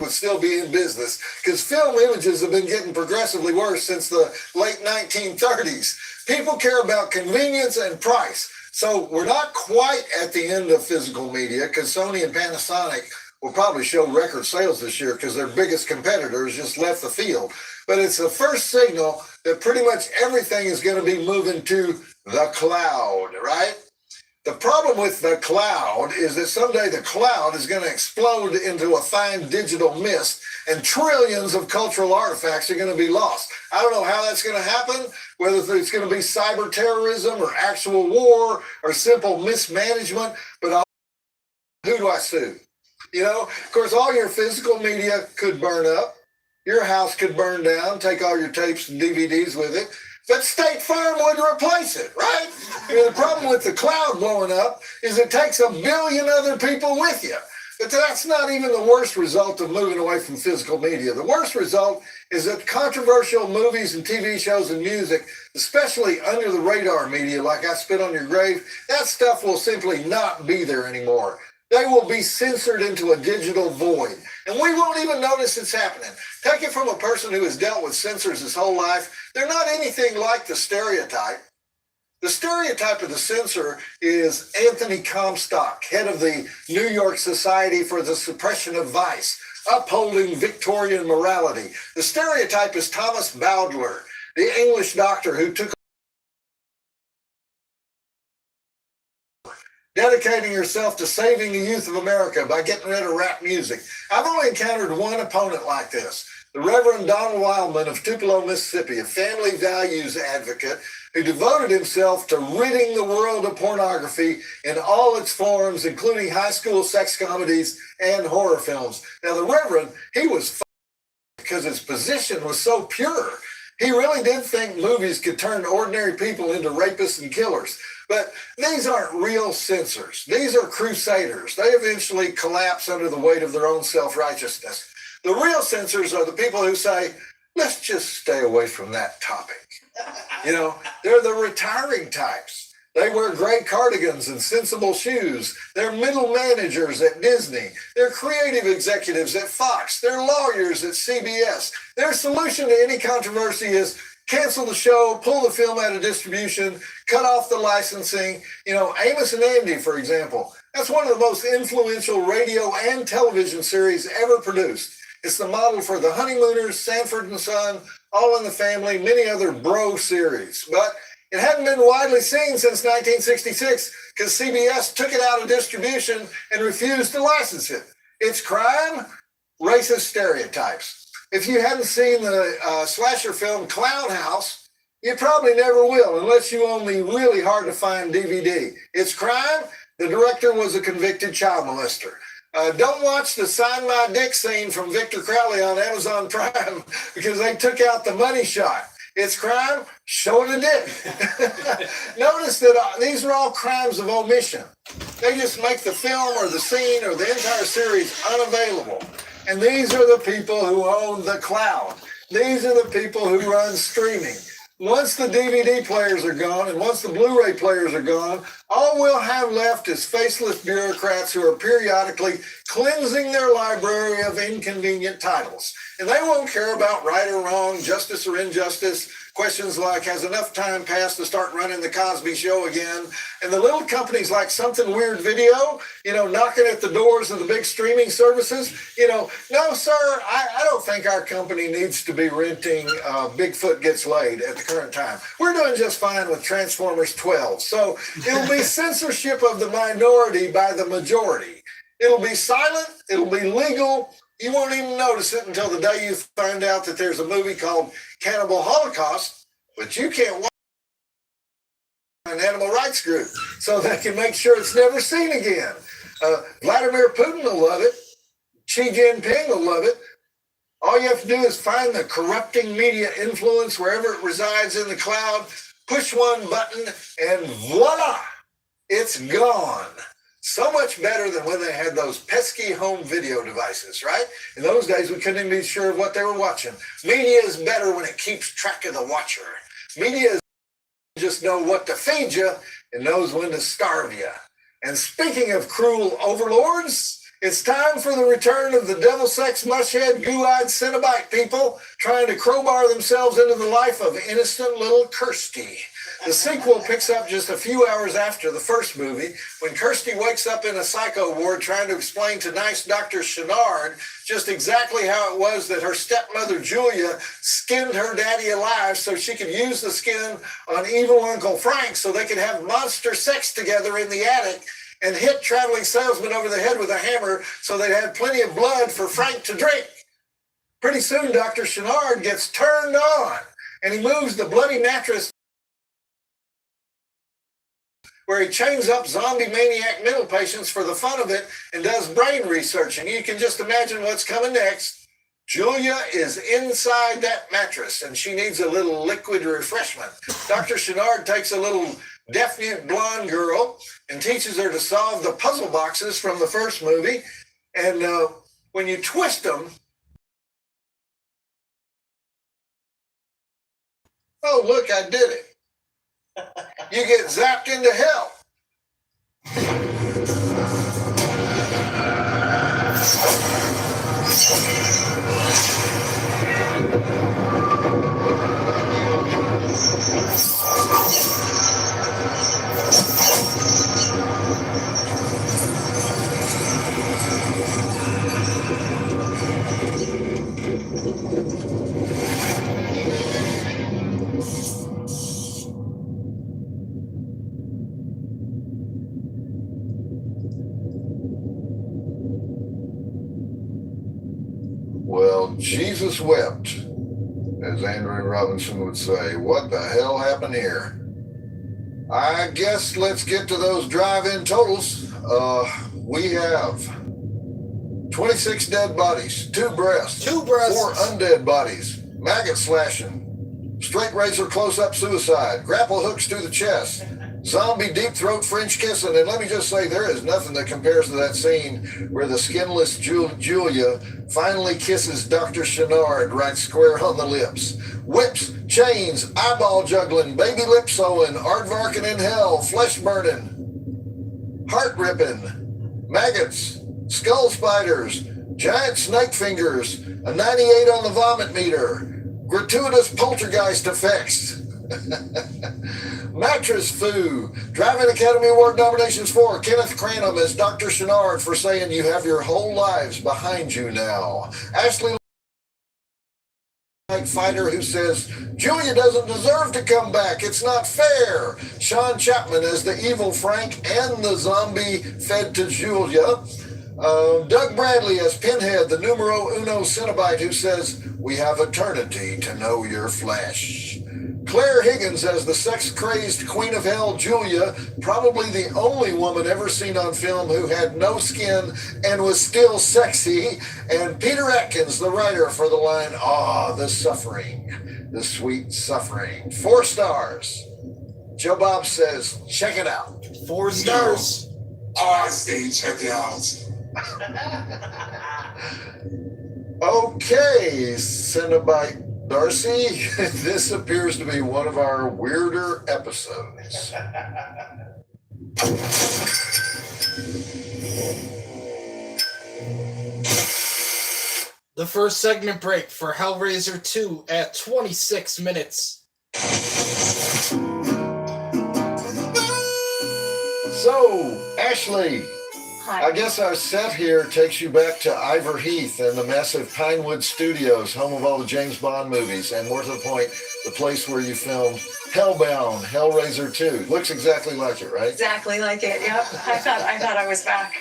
would still be in business, because film images have been getting progressively worse since the late 1930s. People care about convenience and price. So we're not quite at the end of physical media, because Sony and Panasonic will probably show record sales this year because their biggest competitors just left the field. But it's the first signal that pretty much everything is going to be moving to the cloud, right? The problem with the cloud is that someday the cloud is going to explode into a fine digital mist, and trillions of cultural artifacts are going to be lost. I don't know how that's going to happen, whether it's going to be cyber terrorism or actual war or simple mismanagement, but who do I sue? You know, of course, all your physical media could burn up. Your house could burn down, take all your tapes and DVDs with it. But State Farm would replace it, right? You know, the problem with the cloud blowing up is it takes a billion other people with you. But that's not even the worst result of moving away from physical media. The worst result is that controversial movies and TV shows and music, especially under the radar media like I Spit on Your Grave, that stuff will simply not be there anymore. They will be censored into a digital void. And we won't even notice it's happening. Take it from a person who has dealt with censors his whole life. They're not anything like the stereotype. The stereotype of the censor is Anthony Comstock, head of the New York Society for the Suppression of Vice, upholding Victorian morality. The stereotype is Thomas Bowdler, the English doctor who took dedicated dedicating herself to saving the youth of America by getting rid of rap music. I've only encountered one opponent like this, the Reverend Donald Wildman of Tupelo, Mississippi, a family values advocate who devoted himself to ridding the world of pornography in all its forms, including high school sex comedies and horror films. Now, the Reverend, he was because his position was so pure. He really did think movies could turn ordinary people into rapists and killers. But these aren't real censors. These are crusaders. They eventually collapse under the weight of their own self-righteousness. The real censors are the people who say, let's just stay away from that topic. You know, they're the retiring types. They wear gray cardigans and sensible shoes. They're middle managers at Disney. They're creative executives at Fox. They're lawyers at CBS. Their solution to any controversy is cancel the show, pull the film out of distribution, cut off the licensing. You know, Amos and Andy, for example, that's one of the most influential radio and television series ever produced. It's the model for The Honeymooners, Sanford and Son, All in the Family, many other bro series. But it hadn't been widely seen since 1966 because CBS took it out of distribution and refused to license it. Its crime? Racist stereotypes. If you hadn't seen the slasher film Clown House, you probably never will unless you own the really hard to find DVD. Its crime? The director was a convicted child molester. Don't watch the Sign My Dick scene from Victor Crowley on Amazon Prime because they took out the money shot. Its crime? Showing a dick. Notice that these are all crimes of omission. They just make the film or the scene or the entire series unavailable. And these are the people who own the cloud. These are the people who run streaming. Once the DVD players are gone and once the Blu-ray players are gone, all we'll have left is faceless bureaucrats who are periodically cleansing their library of inconvenient titles. And they won't care about right or wrong, justice or injustice, questions like, has enough time passed to start running the Cosby Show again? And the little companies like Something Weird Video, you know, knocking at the doors of the big streaming services, you know, no, sir, I don't think our company needs to be renting Bigfoot Gets Laid at the current time. We're doing just fine with Transformers 12. So it'll be censorship of the minority by the majority. It'll be silent. It'll be legal. You won't even notice it until the day you find out that there's a movie called Cannibal Holocaust, but you can't watch an animal rights group so they can make sure it's never seen again. Vladimir Putin will love it. Xi Jinping will love it. All you have to do is find the corrupting media influence wherever it resides in the cloud, push one button, and voila, it's gone. So much better than when they had those pesky home video devices, right? In those days, we couldn't even be sure of what they were watching. Media is better when it keeps track of the watcher. Media is just know what to feed you and knows when to starve you. And speaking of cruel overlords, it's time for the return of the devil sex mushhead goo-eyed Cenobite people trying to crowbar themselves into the life of innocent little Kirsty. The sequel picks up just a few hours after the first movie when Kirsty wakes up in a psycho ward trying to explain to nice Dr. Chenard just exactly how it was that her stepmother Julia skinned her daddy alive so she could use the skin on evil Uncle Frank so they could have monster sex together in the attic and hit traveling salesmen over the head with a hammer so they'd have plenty of blood for Frank to drink. Pretty soon, Dr. Chenard gets turned on and he moves the bloody mattress where he chains up zombie maniac mental patients for the fun of it and does brain research. And you can just imagine what's coming next. Julia is inside that mattress and she needs a little liquid refreshment. Dr. Chenard takes a little deaf-mute blonde girl and teaches her to solve the puzzle boxes from the first movie. And when you twist them, oh, look, I did it. You get zapped into hell. Well, Jesus wept, as Andrew Robinson would say. What the hell happened here? I guess let's get to those drive-in totals. We have 26 dead bodies, 2 breasts, 2 breasts, 4 undead bodies, maggot slashing, straight razor close-up suicide, grapple hooks through the chest, zombie deep throat French kissing, and let me just say there is nothing that compares to that scene where the skinless Julia finally kisses Dr. Chenard right square on the lips. Whips, chains, eyeball juggling, baby lip sewing, aardvarking in hell, flesh burning, heart ripping, maggots, skull spiders, giant snake fingers, a 98 on the vomit meter, gratuitous poltergeist effects. Mattress foo. Driving Academy Award nominations for Kenneth Cranham as Dr. Chenard for saying you have your whole lives behind you now. Ashley fighter who says Julia doesn't deserve to come back. It's not fair. Sean Chapman as the evil Frank and the zombie fed to Julia. Doug Bradley as Pinhead, the numero uno Cenobite who says, we have eternity to know your flesh. Claire Higgins as the sex-crazed Queen of Hell, Julia, probably the only woman ever seen on film who had no skin and was still sexy. And Peter Atkins, the writer, for the line, the suffering, the sweet suffering. 4 stars. Joe Bob says, check it out. 4 stars. I say check it out. Okay, Cenobite Darcy, this appears to be one of our weirder episodes. The first segment break for Hellraiser 2 at 26 minutes. So, Ashley, Hi. I guess our set here takes you back to Ivor Heath and the massive Pinewood Studios, home of all the James Bond movies, and more to the point, the place where you filmed Hellbound, Hellraiser 2. Looks exactly like it, right? Exactly like it. Yep. I thought I was back.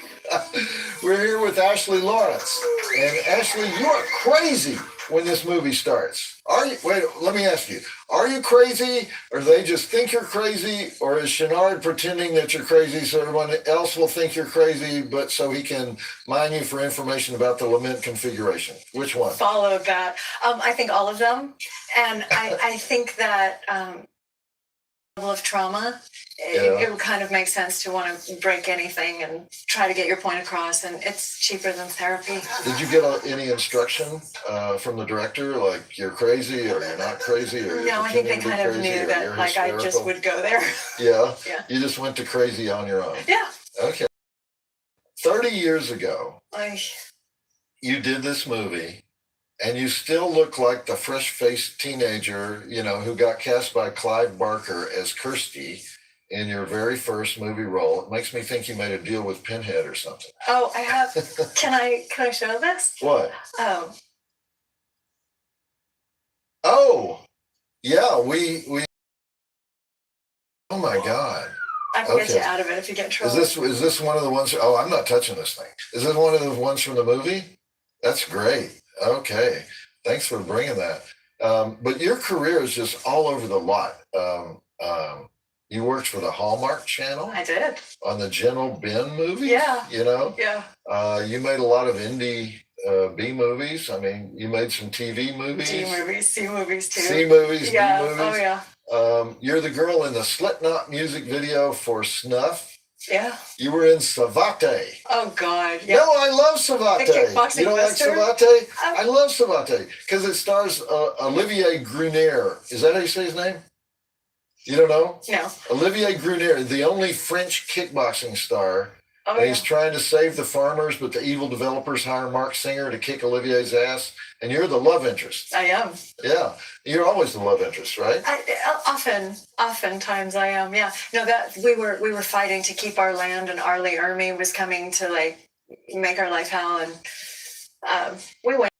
We're here with Ashley Lawrence. And Ashley, you are crazy when this movie starts. Are you? Wait, let me ask you. Are you crazy, or they just think you're crazy, or is Chenard pretending that you're crazy so everyone else will think you're crazy, but so he can mine you for information about the lament configuration? Which one? Followed that. I think all of them. And I think that level of trauma, it would kind of make sense to want to break anything and try to get your point across, and it's cheaper than therapy. Did you get any instruction from the director, like you're crazy or you're not crazy? Or No, I think they kind of knew that like I just would go there. Yeah? Yeah. You just went to crazy on your own? Yeah. Okay. 30 years ago, Like, you did this movie, and you still look like the fresh-faced teenager, who got cast by Clive Barker as Kirsty in your very first movie role. It makes me think you made a deal with Pinhead or something. oh, I have. Can I show this? What? Oh, Yeah, we. Oh my God. I can get Okay. you out of it if you get in trouble. Is this one of the ones? Oh, I'm not touching this thing. Is this one of the ones from the movie? That's great. Okay, thanks for bringing that. But your career is just all over the lot. You worked for the Hallmark Channel I did. on the Gentle Ben movies. Yeah. Yeah. You made a lot of indie B movies. I mean, you made some TV movies. D movies, C movies too. C movies, Yeah. D movies. Oh yeah. You're the girl in the Slipknot music video for Snuff. Yeah. You were in Savate. Oh God. Yeah. No, I love Savate. The kickboxing You don't western? like Savate? I love Savate because it stars Olivier Gruner. Is that how you say his name? You don't know? No. Olivier Gruner, the only French kickboxing star. Oh And yeah. he's trying to save the farmers, but the evil developers hire Mark Singer to kick Olivier's ass. And you're the love interest. I am. Yeah. You're always the love interest, right? Oftentimes I am. Yeah. No, that we were fighting to keep our land, and Arlie Ermy was coming to like make our life hell, and we went.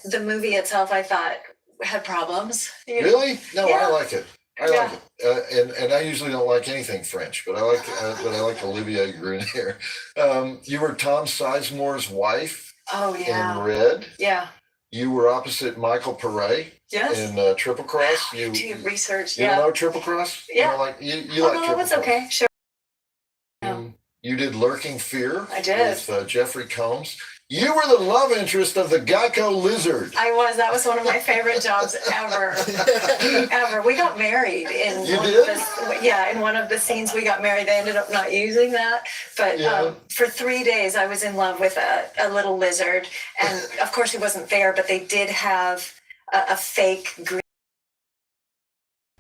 The movie itself, I thought, had problems. You know? Really? No, Yeah. I like it. I like it. And I usually don't like anything French, but I like Olivier Gruner. You were Tom Sizemore's wife Oh, yeah. in Red. Yeah. You were opposite Michael Pare Yes. in Triple Cross. Do you research? You Yeah. know Triple Cross? Yeah. You know, like you Oh, like no, Triple it's Cross. okay. Sure. You did Lurking Fear. I did. With Jeffrey Combs. You were the love interest of the Geico Lizard. I was. That was one of my favorite jobs ever. Ever. We got married in You one did? of the, in one of the scenes we got married. They ended up not using that. But for 3 days, I was in love with a little lizard. And of course, he wasn't there, but they did have a fake green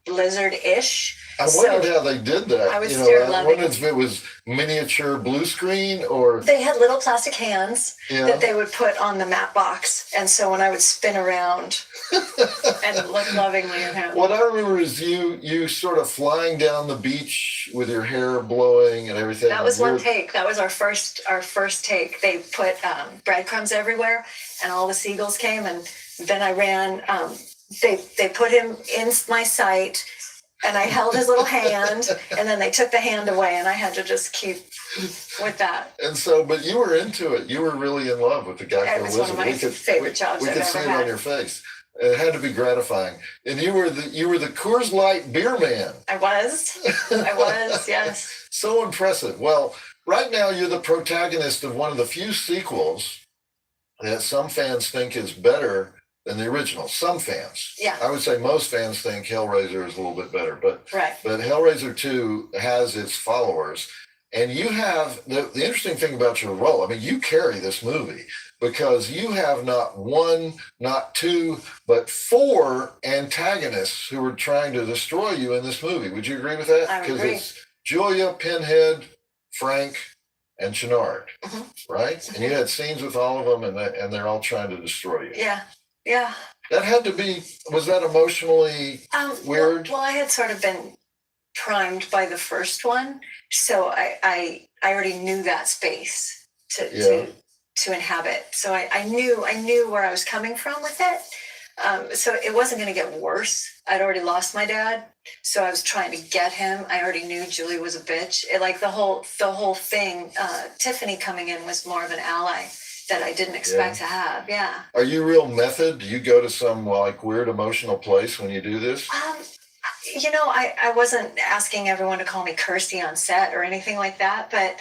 lizard-ish. I wondered how they did that. I was you know, still I loving wondered if it was miniature blue screen or they had little plastic hands Yeah. that they would put on the map box. And so when I would spin around and look lovingly at him. What I remember is you sort of flying down the beach with your hair blowing and everything. That was one take. That was our first take. They put breadcrumbs everywhere, and all the seagulls came. And then I ran. They put him in my sight, and I held his little hand. And then they took the hand away, and I had to just keep with that. And so, but you were into it. You were really in love with the Geico It was Lizard. one of my favorite jobs We I've could ever see it had. on your face. It had to be gratifying. And you were the Coors Light beer man. I was, yes. So impressive. Well, right now you're the protagonist of one of the few sequels that some fans think is better than the original. Some fans. Yeah. I would say most fans think Hellraiser is a little bit better, but Right. Hellraiser 2 has its followers. And you have the interesting thing about your role. I mean, you carry this movie because you have not one, not two, but 4 antagonists who are trying to destroy you in this movie. Would you agree with that? I would Because agree. it's Julia, Pinhead, Frank, and Chenard, right? And you had scenes with all of them, and they're all trying to destroy you. Yeah. That had to be. Was that emotionally weird? Well, I had sort of been primed by the first one, so I already knew that space to inhabit. So I knew where I was coming from with it. So it wasn't going to get worse. I'd already lost my dad, so I was trying to get him. I already knew Julie was a bitch. The whole thing. Tiffany coming in was more of an ally that I didn't expect to have. Yeah. Are you real method? Do you go to some like weird emotional place when you do this? I wasn't asking everyone to call me Kirsty on set or anything like that, but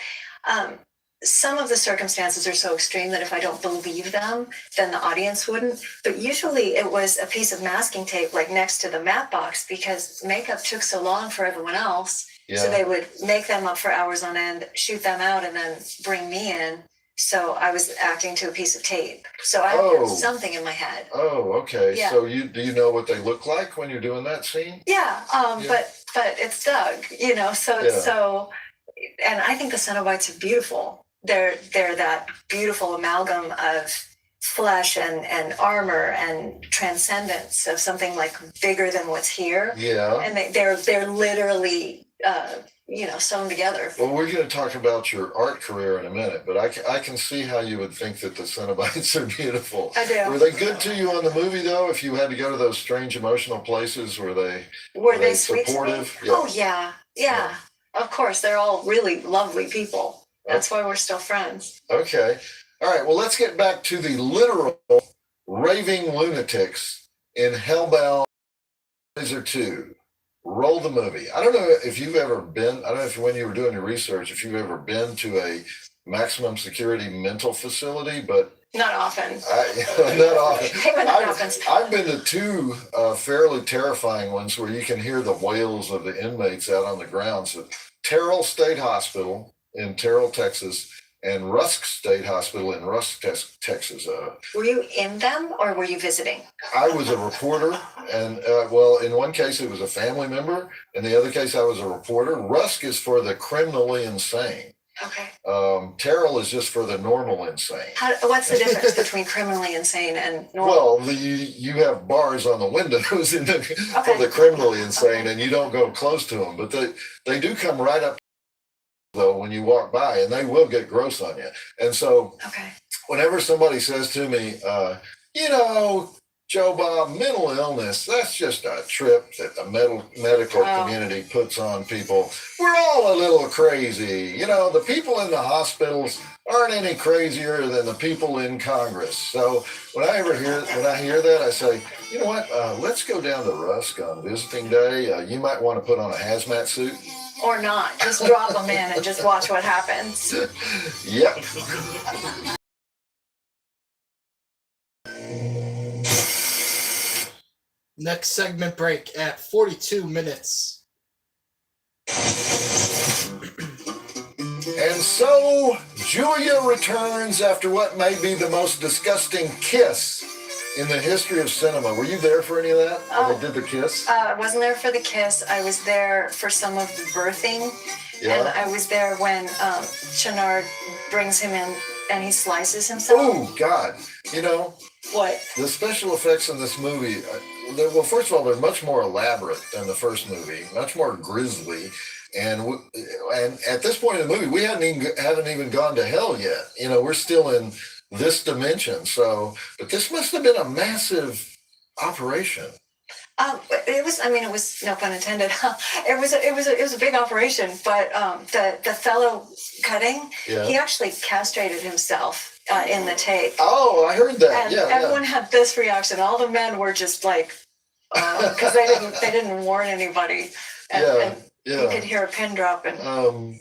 some of the circumstances are so extreme that if I don't believe them, then the audience wouldn't. But usually it was a piece of masking tape like next to the map box because makeup took so long for everyone else. Yeah. So they would make them up for hours on end, shoot them out, and then bring me in. So I was acting to a piece of tape. So I had something in my head. Oh, okay. Yeah. So do you know what they look like when you're doing that scene? Yeah. But it's Doug, So, and I think the Cenobites are beautiful. They're that beautiful amalgam of flesh and armor and transcendence of something like bigger than what's here. Yeah. And they're literally sewn together. Well, we're going to talk about your art career in a minute, but I can see how you would think that the Cenobites are beautiful. I do. Were they good to you on the movie, though? If you had to go to those strange emotional places, were they sweet supportive? To me? Oh, yeah. Of course, they're all really lovely people. That's why we're still friends. Okay. All right. Well, let's get back to the literal raving lunatics in Hellbound Laser 2. Roll the movie. I don't know if you've ever been, I don't know if when you were doing your research, if you've ever been to a maximum security mental facility, but not often. Not often. Hey, when that happens. I've been to 2 fairly terrifying ones where you can hear the wails of the inmates out on the grounds. Terrell State Hospital in Terrell, Texas, and Rusk State Hospital in Rusk, Texas. Were you in them or were you visiting? I was a reporter, and in one case it was a family member, in the other case I was a reporter. Rusk is for the criminally insane. Okay. Terrell is just for the normal insane. What's the difference between criminally insane and normal? Well, you have bars on the windows for the criminally insane, and you don't go close to them, but they do come right up though when you walk by, and they will get gross on you. And so whenever somebody says to me, Joe Bob, mental illness, that's just a trip that the medical community puts on people. We're all a little crazy. You know, the people in the hospitals aren't any crazier than the people in Congress. So when I hear that, I say, you know what, let's go down to Rusk on visiting day. You might want to put on a hazmat suit. Or not. Just drop them in and just watch what happens. Yep. Next segment break at 42 minutes. And so Julia returns after what may be the most disgusting kiss in the history of cinema. Were you there for any of that? When they did the kiss? I wasn't there for the kiss. I was there for some of the birthing. Yeah. And I was there when Chenard brings him in and he slices himself. Oh, God. You know, what? The special effects in this movie, well, first of all, they're much more elaborate than the first movie, much more grisly. And at this point in the movie, we haven't even gone to hell yet. You know, we're still in this dimension. So, but this must have been a massive operation. It was no pun intended. It was a big operation, but the fellow cutting, he actually castrated himself in the tape. Oh, I heard that. And everyone had this reaction. All the men were just like, because they didn't warn anybody, and you could hear a pin drop. And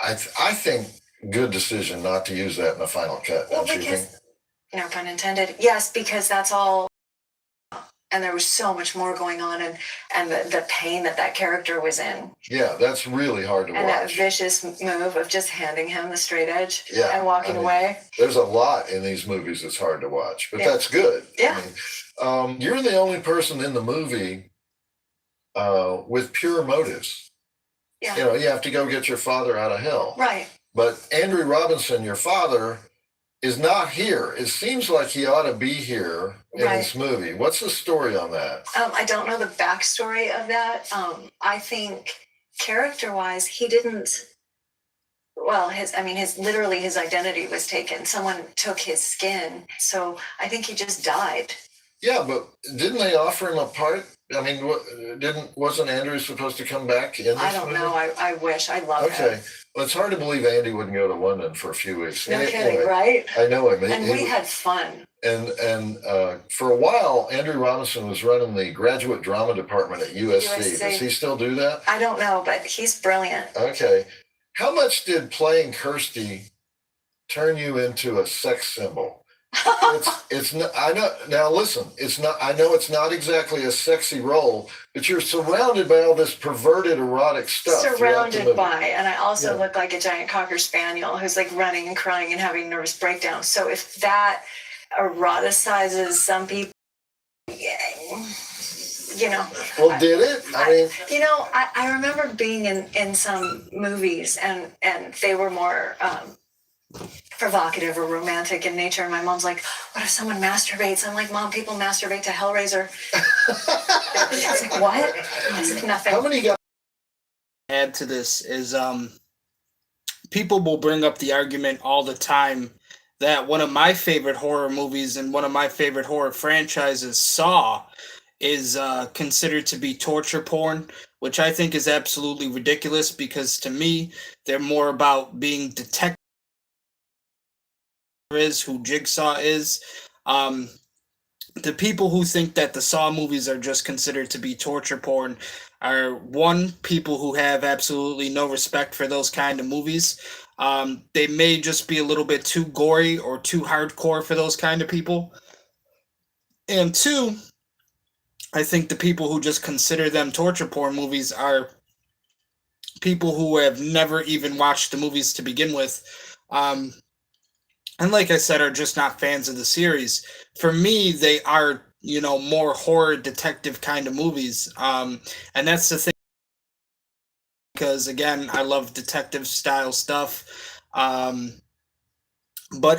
I think good decision not to use that in the final cut. Well, because no pun intended. Yes, because that's all. And there was so much more going on, and the pain that character was in. Yeah, that's really hard to watch. And that vicious move of just handing him the straight edge and walking away. There's a lot in these movies that's hard to watch, but that's good. Yeah. I mean, you're the only person in the movie with pure motives. Yeah. You know, you have to go get your father out of hell. Right. But Andrew Robinson, your father, is not here. It seems like he ought to be here in this movie. What's the story on that? I don't know the backstory of that. I think character-wise, he didn't. Well, his identity was taken. Someone took his skin, so I think he just died. Yeah, but didn't they offer him a part? I mean, wasn't Andrew supposed to come back in this I don't know. I wish. I love him. Okay. Well, it's hard to believe Andy wouldn't go to London for a few weeks. No kidding, right? I know him. And we had fun. And for a while, Andrew Robinson was running the graduate drama department at USC. Does he still do that? I don't know, but he's brilliant. Okay. How much did playing Kirsty turn you into a sex symbol? It's not, I know. Now listen, it's not. I know it's not exactly a sexy role, but you're surrounded by all this perverted erotic stuff. Surrounded by, and I also look like a giant cocker spaniel who's like running and crying and having nervous breakdowns. So if that eroticizes some people, you know. Well, did it? I remember being in some movies and they were more provocative or romantic in nature, and my mom's like, what if someone masturbates? I'm like, Mom, people masturbate to Hellraiser. I was like, what? It's nothing. How many guys add to this is people will bring up the argument all the time that one of my favorite horror movies and one of my favorite horror franchises, Saw, is considered to be torture porn, which I think is absolutely ridiculous, because to me they're more about being detective is who Jigsaw is. The people who think that the Saw movies are just considered to be torture porn are, one, people who have absolutely no respect for those kind of movies. They may just be a little bit too gory or too hardcore for those kind of people. And two, I think the people who just consider them torture porn movies are people who have never even watched the movies to begin with. And like I said, are just not fans of the series. For me, they are, more horror detective kind of movies. And that's the thing, because again, I love detective style stuff. But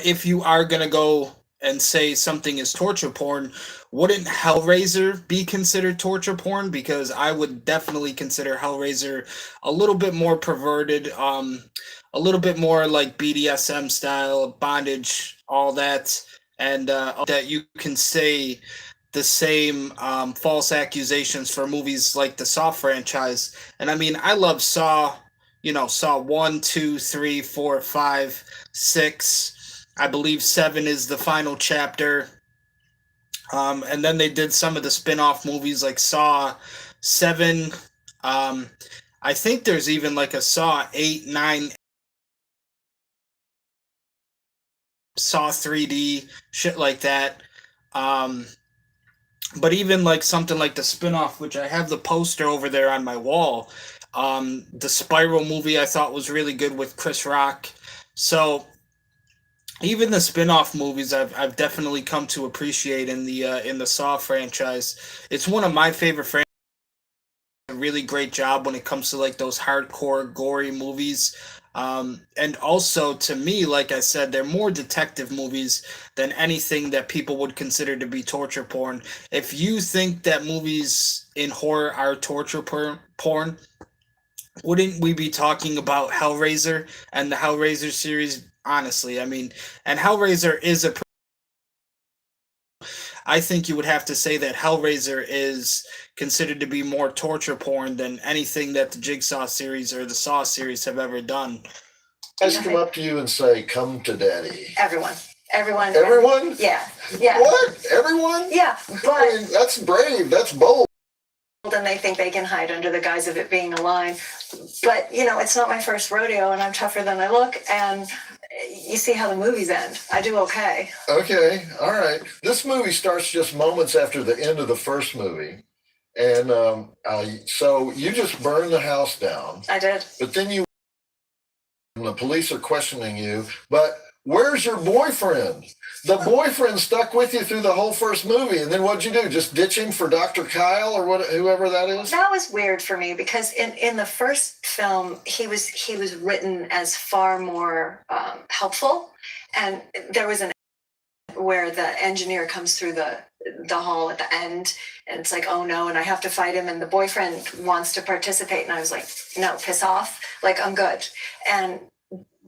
if you are going to go and say something is torture porn, wouldn't Hellraiser be considered torture porn? Because I would definitely consider Hellraiser a little bit more perverted, a little bit more like BDSM style, bondage, all that. And that you can say the same false accusations for movies like the Saw franchise. And I mean, I love Saw, Saw 1, 2, 3, 4, 5, 6. I believe 7 is the final chapter. And then they did some of the spin-off movies like Saw 7. I think there's even like a Saw 8, 9, Saw 3D, shit like that. Um, but even like something like the spin-off, which I have the poster over there on my wall. The Spiral movie I thought was really good with Chris Rock. So even the spin-off movies I've definitely come to appreciate in the Saw franchise. It's one of my favorite franchises. A really great job when it comes to like those hardcore gory movies. And also to me, like I said, they're more detective movies than anything that people would consider to be torture porn. If you think that movies in horror are torture porn, wouldn't we be talking about Hellraiser and the Hellraiser series? Honestly, I mean, and Hellraiser is a. I think you would have to say that Hellraiser is considered to be more torture porn than anything that the Jigsaw series or the Saw series have ever done. Guys come up to you and say, "Come to daddy." Everyone. Everyone? Yeah. What? Everyone? Yeah, but I mean, that's brave. That's bold. and they think they can hide under the guise of it being a line. But, it's not my first rodeo, and I'm tougher than I look, and you see how the movies end. I do okay. Okay, all right. This movie starts just moments after the end of the first movie. And so you just burned the house down. I did. But then the police are questioning you. But where's your boyfriend? The boyfriend stuck with you through the whole first movie. And then what'd you do? Just ditch him for Dr. Kyle or whoever that is? That was weird for me because in the first film, he was written as far more helpful. And there was an where the engineer comes through the hall at the end and it's like, oh no, and I have to fight him and the boyfriend wants to participate. And I was like, no, piss off. Like, I'm good. And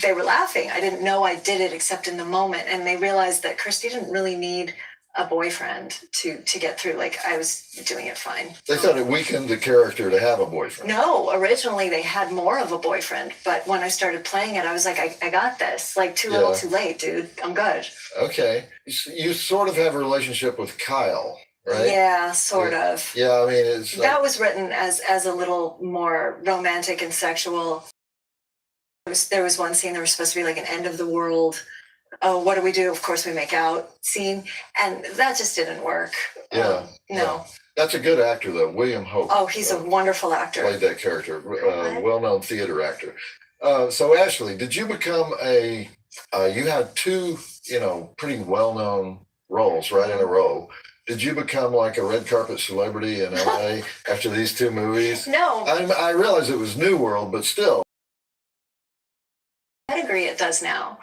they were laughing. I didn't know I did it except in the moment. And they realized that Kirsty didn't really need a boyfriend to get through. Like, I was doing it fine. They thought it weakened the character to have a boyfriend. No, originally they had more of a boyfriend. But when I started playing it, I was like, I got this. Like, too little, too late, dude. I'm good. Okay. You sort of have a relationship with Kyle, right? Yeah, sort of. Yeah, I mean, it's like, that was written as a little more romantic and sexual. There was one scene, there was supposed to be like an end of the world. Oh, what do we do? Of course we make out scene. And that just didn't work. Yeah. No. Yeah. That's a good actor, though. William Hope. Oh, he's a wonderful actor. Played that character. Well-known theater actor. So, Ashley, did you become you had two, pretty well-known roles right in a row. Did you become like a red carpet celebrity in LA after these two movies? No. I realize it was New World, but still. Pedigree it does now.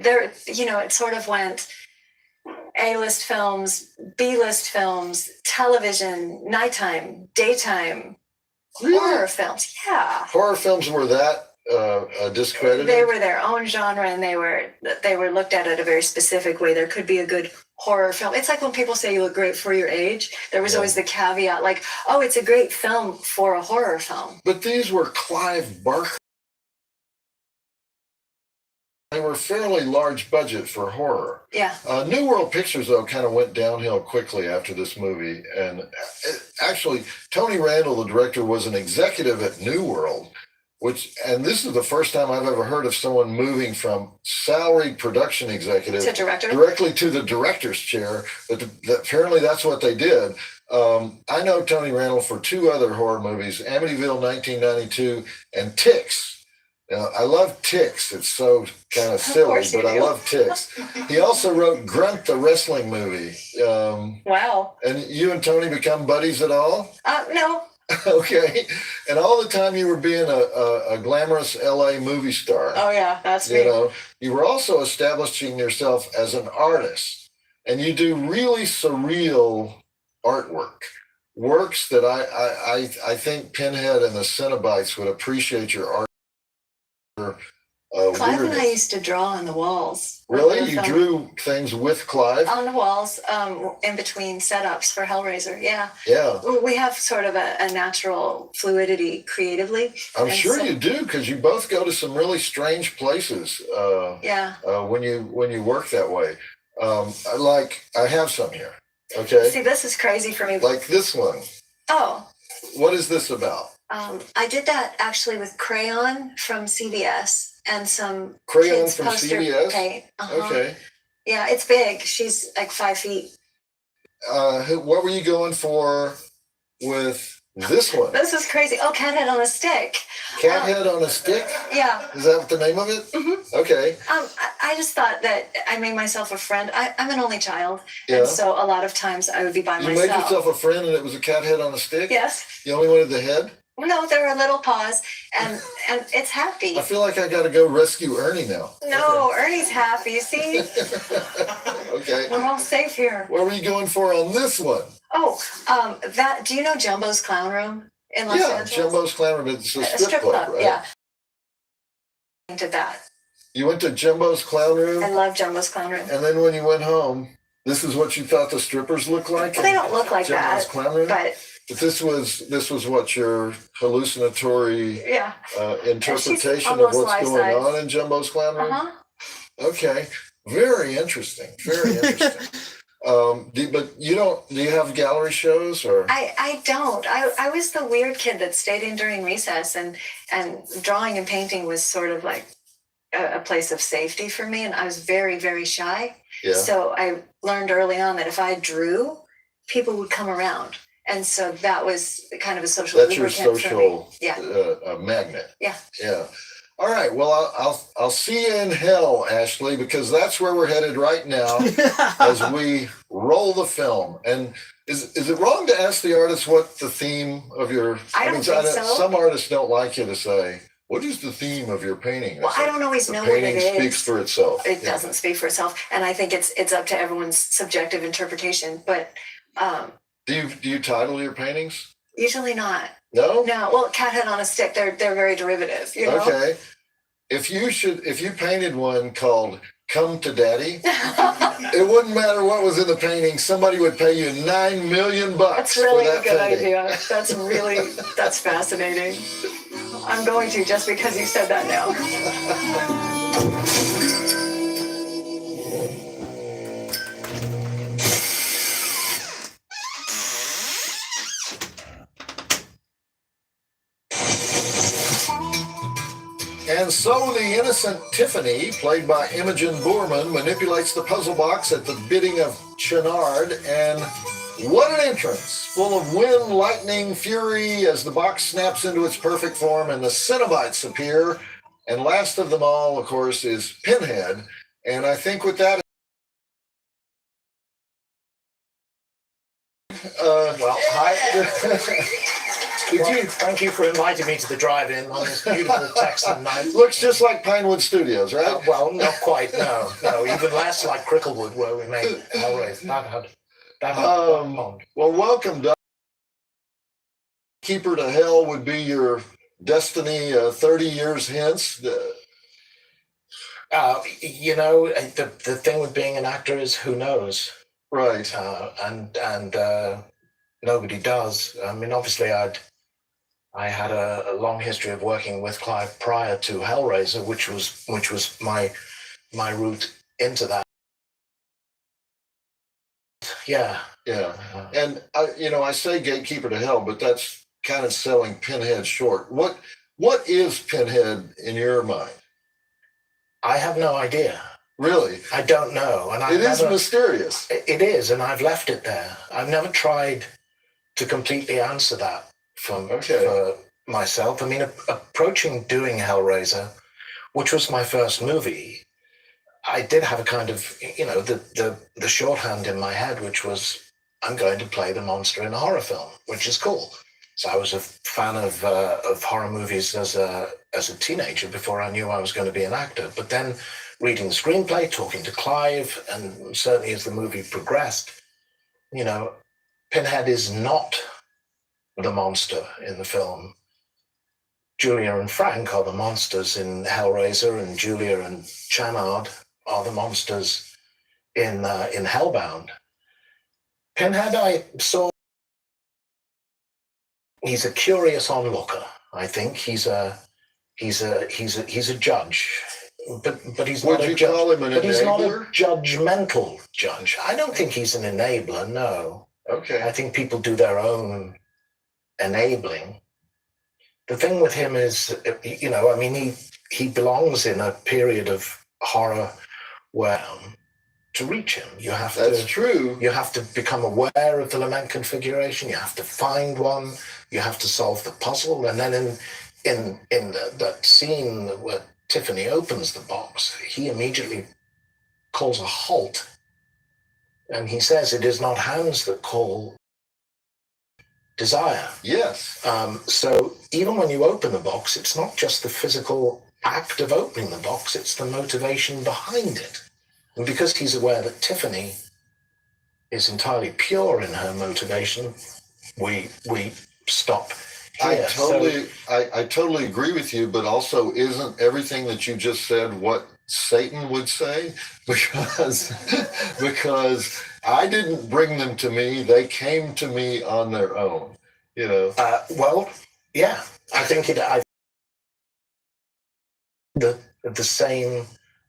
There, it sort of went A-list films, B-list films, television, nighttime, daytime, Really? horror films. Yeah. Horror films were that discredited? They were their own genre, and they were looked at in a very specific way. There could be a good horror film. It's like when people say you look great for your age. There was always the caveat, like, oh, it's a great film for a horror film. But these were Clive Barker. They were fairly large budget for horror. Yeah. New World Pictures, though, kind of went downhill quickly after this movie. And actually, Tony Randall, the director, was an executive at New World, and this is the first time I've ever heard of someone moving from salaried production executive To director? directly to the director's chair. But apparently that's what they did. I know Tony Randall for two other horror movies, Amityville 1992 and Ticks. Now, I love Ticks. It's so kind of silly, but I love Ticks. He also wrote Grunt, the wrestling movie. Wow. And you and Tony become buddies at all? No. Okay. And all the time you were being a glamorous LA movie star. Oh yeah, that's me. You were also establishing yourself as an artist. And you do really surreal artwork. Works that I think Pinhead and the Cenobites would appreciate your art. Clive and I weirdness. used to draw on the walls. Really? of the You film. drew things with Clive? On the walls, in between setups for Hellraiser. Yeah. Yeah. We have sort of a natural fluidity creatively. I'm And sure so- you do, because you both go to some really strange places Yeah. when you work that way. I have some here. Okay. See, this is crazy for me. Like this one. Oh, What is this about? I did that actually with crayon from CVS and some Crayon kids from poster CVS? paint. Okay. Yeah, it's big. She's like 5 feet. What were you going for with this one? This is crazy. Oh, cat head on a stick. Cat head on a stick? Yeah. Is that the name of it? Mm-hmm. Okay. I just thought that I made myself a friend. I'm an only child, Yeah. and so a lot of times I would be by You myself. made yourself a friend and it was a cat head on a stick? Yes. You only wanted the head? No, there were little paws, and it's happy. I feel like I got to go rescue Ernie now. No, Ernie's happy. See, Okay. we're all safe here. What were you going for on this one? Oh, that. Do you know Jumbo's Clown Room in Los Yeah, Angeles? Jumbo's Clown Room. It's a A strip club, right? Yeah. Did that. You went to Jumbo's Clown Room, I love Jumbo's Clown Room. and then when you went home, this is what you thought the strippers looked like? Well, they don't look like Jumbo's that, Clown Room? but But this was what your hallucinatory yeah. interpretation of almost what's life going size. on in Jumbo's Clown Room? Uh-huh. Okay. Very interesting. Very interesting. But you don't, do you have gallery shows or? I don't. I was the weird kid that stayed in during recess, and drawing and painting was sort of like a place of safety for me, and I was very, very shy. Yeah. So I learned early on that if I drew, people would come around. And so that was kind of a social That's your lubricant for me. social Yeah. magnet. Yeah. Yeah. All right. Well, I'll see you in hell, Ashley, because that's where we're headed right now as we roll the film. And is it wrong to ask the artist what the theme of your? I don't think so. Some artists don't like you to say, "What is the theme of your painting?" Well, I don't always The know what it painting is. speaks for itself. It Yeah. doesn't speak for itself, and I think it's up to everyone's subjective interpretation. But Do you title your paintings? usually not. No. No. Well, cat head on a stick. They're very derivative. You know. Okay. If you painted one called "Come to Daddy," it wouldn't matter what was in the painting. Somebody would pay you $9 million. That's really for a that good painting. idea. That's fascinating. I'm going to just because you said that now. And so the innocent Tiffany, played by Imogen Boorman, manipulates the puzzle box at the bidding of Chenard, and what an entrance! Full of wind, lightning, fury, as the box snaps into its perfect form and the Cenobites appear. And last of them all, of course, is Pinhead. And I think with that, Hi. Thank you for inviting me to the drive-in on this beautiful Texan night. looks just like Pinewood Studios, right? Well, not quite. No, even less like Cricklewood, where we made Hellraiser. Well, welcome, Doug. Keeper to Hell would be your destiny 30 years hence. The thing with being an actor is who knows, Right. and nobody does. I mean, obviously, I had a long history of working with Clive prior to Hellraiser, which was my route into that. Yeah. Yeah. And I say Gatekeeper to Hell, but that's kind of selling Pinhead short. What is Pinhead in your mind? I have no idea. Really? I don't know. And It is mysterious. It is, and I've left it there. I've never tried to completely answer that for myself. I mean, approaching doing Hellraiser, which was my first movie, I did have a kind of, the shorthand in my head, which was, I'm going to play the monster in a horror film, which is cool. So I was a fan of horror movies as a teenager before I knew I was going to be an actor. But then reading the screenplay, talking to Clive, and certainly as the movie progressed, Pinhead is not the monster in the film. Julia and Frank are the monsters in Hellraiser, and Julia and Channard are the monsters in Hellbound. Pinhead, I saw. He's a curious onlooker. I think he's a judge, but he's not a judge. Call him an but he's not a enabler? judgmental judge. I don't think he's an enabler. No. Okay. I think people do their own enabling. The thing with him is, I mean, he belongs in a period of horror where to reach him, That's true. You have to become aware of the lament configuration. You have to find one. You have to solve the puzzle. And then in that scene where Tiffany opens the box, he immediately calls a halt. And he says, "It is not hands that call, desire." Yes. So even when you open the box, it's not just the physical act of opening the box, it's the motivation behind it. And because he's aware that Tiffany is entirely pure in her motivation, we stop here. I totally agree with you, but also isn't everything that you just said what Satan would say? Because I didn't bring them to me; they came to me on their own. Well, yeah, I think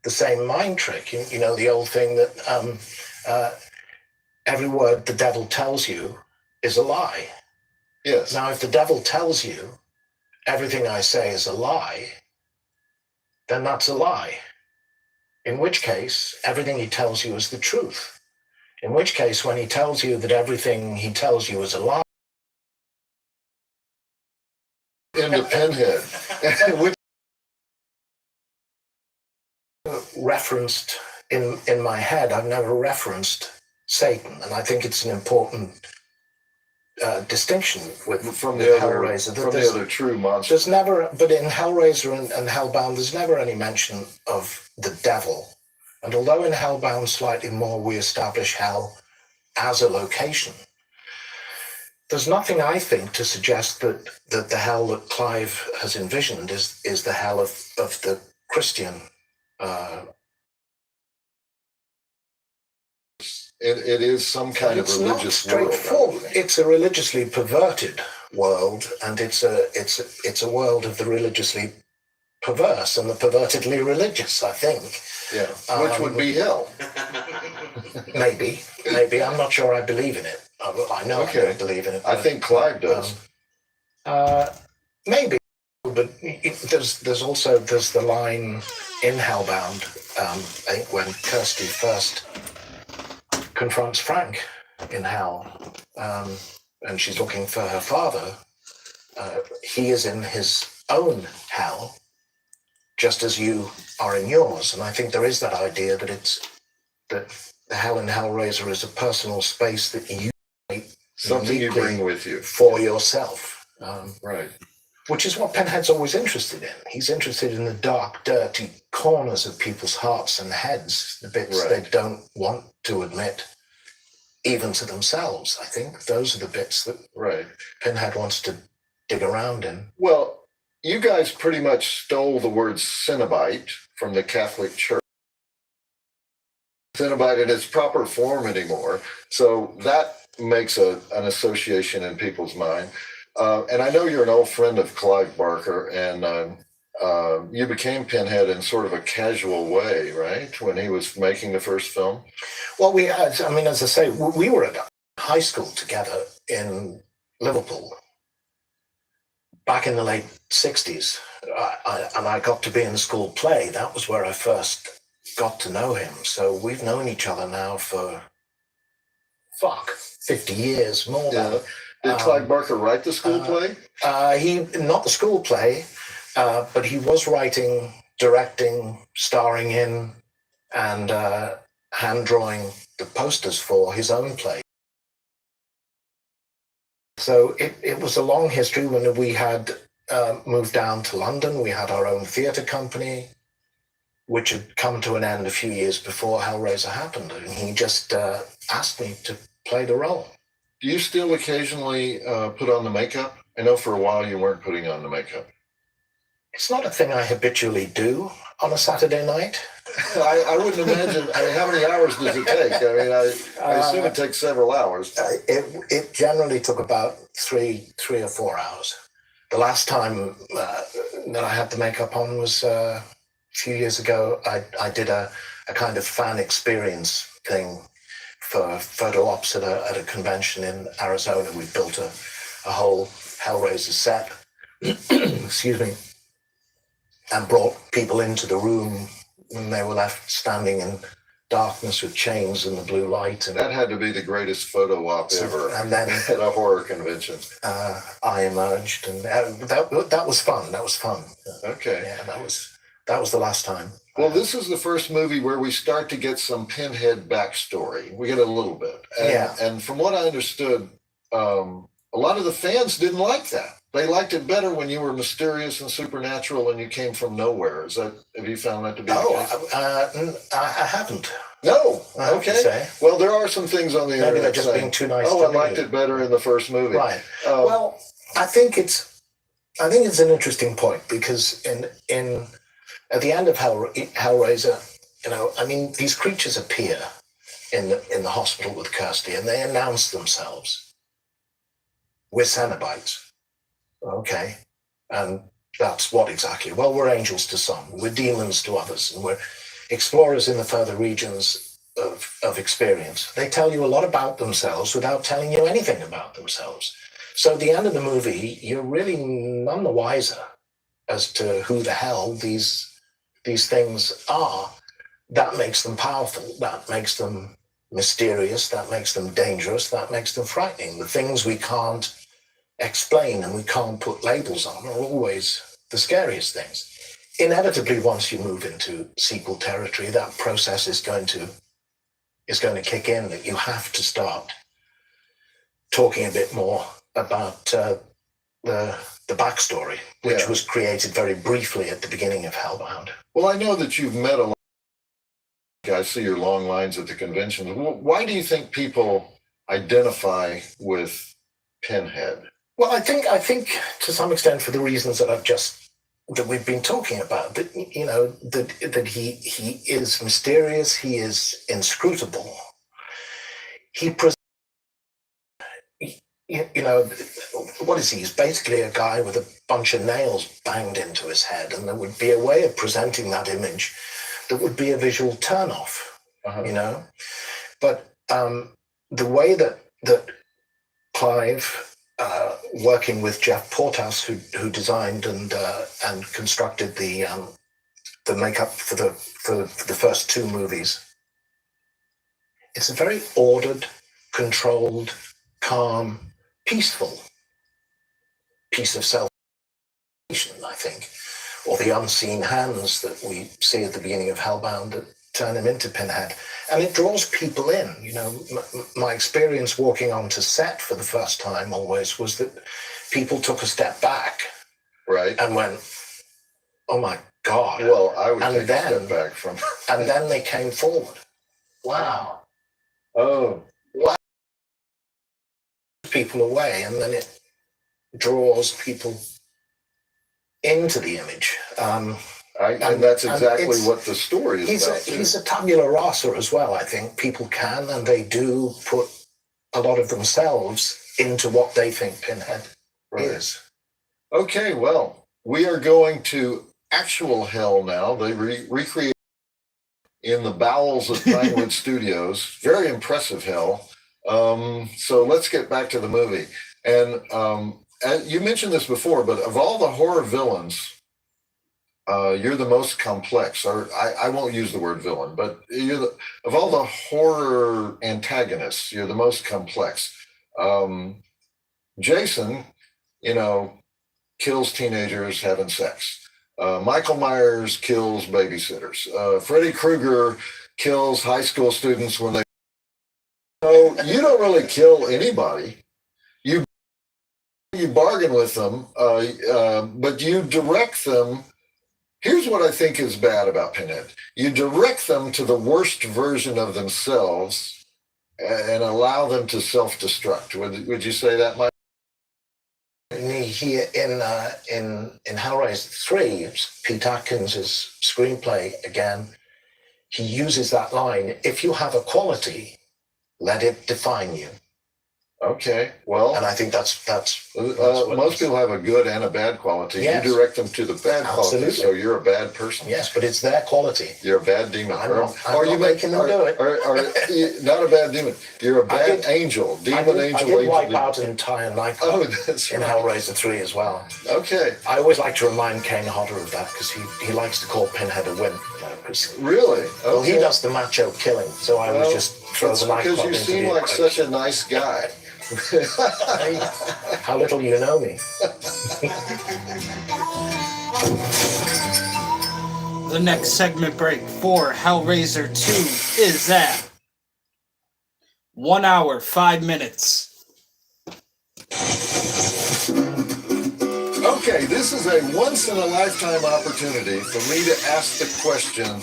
the same mind trick. The old thing that every word the devil tells you is a lie. Yes. Now, if the devil tells you everything I say is a lie, then that's a lie. In which case, everything he tells you is the truth. In which case, when he tells you that everything he tells you is a lie, Into Pinhead, which referenced in my head, I've never referenced Satan, and I think it's an important distinction from with the Hellraiser. the other true monster. There's never, but in Hellraiser and Hellbound, there's never any mention of the devil. And although in Hellbound slightly more we establish hell as a location, there's nothing, I think, to suggest that the hell that Clive has envisioned is the hell of the Christian. It is some kind of religious world. Straightforward. It's a religiously perverted world, and it's a world of the religiously perverse and the pervertedly religious, I think. Yeah, which would be hell. Maybe. I'm not sure I believe in it. I know I don't believe in it. I think Clive does. Maybe, but there's the line in Hellbound, I think, when Kirsty first confronts Frank in hell, and she's looking for her father. He is in his own hell, just as you are in yours. And I think there is that idea that the hell in Hellraiser is a personal space that you create, something you bring with you for yourself. Right. Which is what Pinhead's always interested in. He's interested in the dark, dirty corners of people's hearts and heads, the bits they don't want to admit, even to themselves. I think those are the bits that Pinhead wants to dig around in. Well, you guys pretty much stole the word Cenobite from the Catholic Church. Cenobite in its proper form anymore. So that makes an association in people's mind. And I know you're an old friend of Clive Barker, and you became Pinhead in sort of a casual way, right? When he was making the first film? Well, as I say, we were at high school together in Liverpool back in the late 60s. And I got to be in the school play. That was where I first got to know him. So we've known each other now for, 50 years more than. Did Clive Barker write the school play? Not the school play, but he was writing, directing, starring in, and hand drawing the posters for his own play. So it was a long history. When we had moved down to London, we had our own theatre company, which had come to an end a few years before Hellraiser happened, and he just asked me to play the role. Do you still occasionally put on the makeup? I know for a while you weren't putting on the makeup. It's not a thing I habitually do on a Saturday night. I wouldn't imagine. I mean, how many hours does it take? I mean, I assume it takes several hours. It generally took about three or 4 hours. The last time that I had the makeup on was a few years ago. I did a kind of fan experience thing for photo ops at a convention in Arizona. We built a whole Hellraiser set, excuse me, and brought people into the room when they were left standing in darkness with chains and the blue light. And that had to be the greatest photo op ever. And then at a horror convention, I emerged, and that was fun. That was fun. Okay. Yeah, that was the last time. Well, this is the first movie where we start to get some Pinhead backstory. We get a little bit. And from what I understood, a lot of the fans didn't like that. They liked it better when you were mysterious and supernatural and you came from nowhere. Have you found that to be the case? I haven't. No. Okay. Well, there are some things on the internet. Maybe they're just being too nice. I liked it better in the first movie. Right. Well, I think it's an interesting point because in at the end of Hellraiser, I mean, these creatures appear in the hospital with Kirsty, and they announce themselves. We're Cenobites. Okay. And that's what exactly? Well, we're angels to some, we're demons to others, and we're explorers in the further regions of experience. They tell you a lot about themselves without telling you anything about themselves. So at the end of the movie, you're really none the wiser as to who the hell these things are. That makes them powerful. That makes them mysterious. That makes them dangerous. That makes them frightening. The things we can't explain and we can't put labels on are always the scariest things. Inevitably, once you move into sequel territory, that process is going to kick in, that you have to start talking a bit more about the backstory, which was created very briefly at the beginning of Hellbound. Well, I know that you've met a lot of guys. I see your long lines at the convention. Why do you think people identify with Pinhead? Well, I think to some extent for the reasons that we've been talking about, that that he is mysterious, he is inscrutable. He what is he? He's basically a guy with a bunch of nails banged into his head, and there would be a way of presenting that image that would be a visual turnoff, But the way that Clive, working with Jeff Portas, who designed and constructed the makeup for the first two movies, it's a very ordered, controlled, calm, peaceful piece of self-creation, I think, or the unseen hands that we see at the beginning of Hellbound that turn him into Pinhead. And it draws people in. My experience walking onto set for the first time always was that people took a step back, right, and went, "Oh my God!" Well, I would take a step back from, and then they came forward. Wow! Oh, wow! People away, and then it draws people into the image. And that's exactly what the story is about. He's a tabula rasa as well. I think people can and they do put a lot of themselves into what they think Pinhead is. Okay, well, we are going to actual hell now. They recreate in the bowels of Pinewood Studios. Very impressive hell. So let's get back to the movie. And you mentioned this before, but of all the horror villains, you're the most complex, or I won't use the word villain, but of all the horror antagonists, you're the most complex. Jason, kills teenagers having sex. Michael Myers kills babysitters. Freddy Krueger kills high school students when they... So you don't really kill anybody. You bargain with them, but you direct them. Here's what I think is bad about Pinhead. You direct them to the worst version of themselves and allow them to self-destruct. Would you say that, Mike? he in Hellraiser 3, it's Pete Atkins' screenplay again, he uses that line, if you have a quality, let it define you. Okay, well, And I think that's most people have a good and a bad quality. Yes. You direct them to the bad quality, Absolutely. so you're a bad person. Yes, but it's their quality. You're a bad demon. I'm not making them do it. Or not a bad demon. You're a bad angel. I did wipe out an entire nightclub Oh, that's in right. Hellraiser 3 as well. Okay, I always like to remind Kane Hodder of that because he likes to call Pinhead a wimp. You know, 'cause- really? Okay. well, he does the macho killing, so I always just throw That's the nightclub because you into seem the like equation. such a nice guy. Hey, how little you know me. The next segment break for Hellraiser 2 is at 1 hour, 5 minutes. Okay, this is a once-in-a-lifetime opportunity for me to ask the question,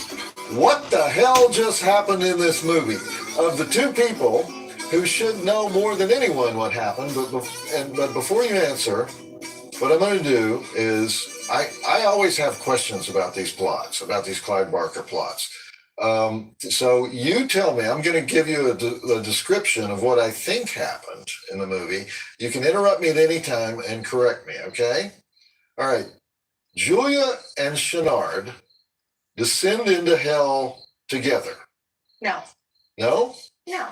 what the hell just happened in this movie? Of the two people who should know more than anyone what happened, but before you answer, what I'm going to do is, I always have questions about these plots, about these Clyde Barker plots. So you tell me, I'm going to give you a description of what I think happened in the movie. You can interrupt me at any time and correct me, okay? All right. Julia and Chenard descend into hell together. No, No? no.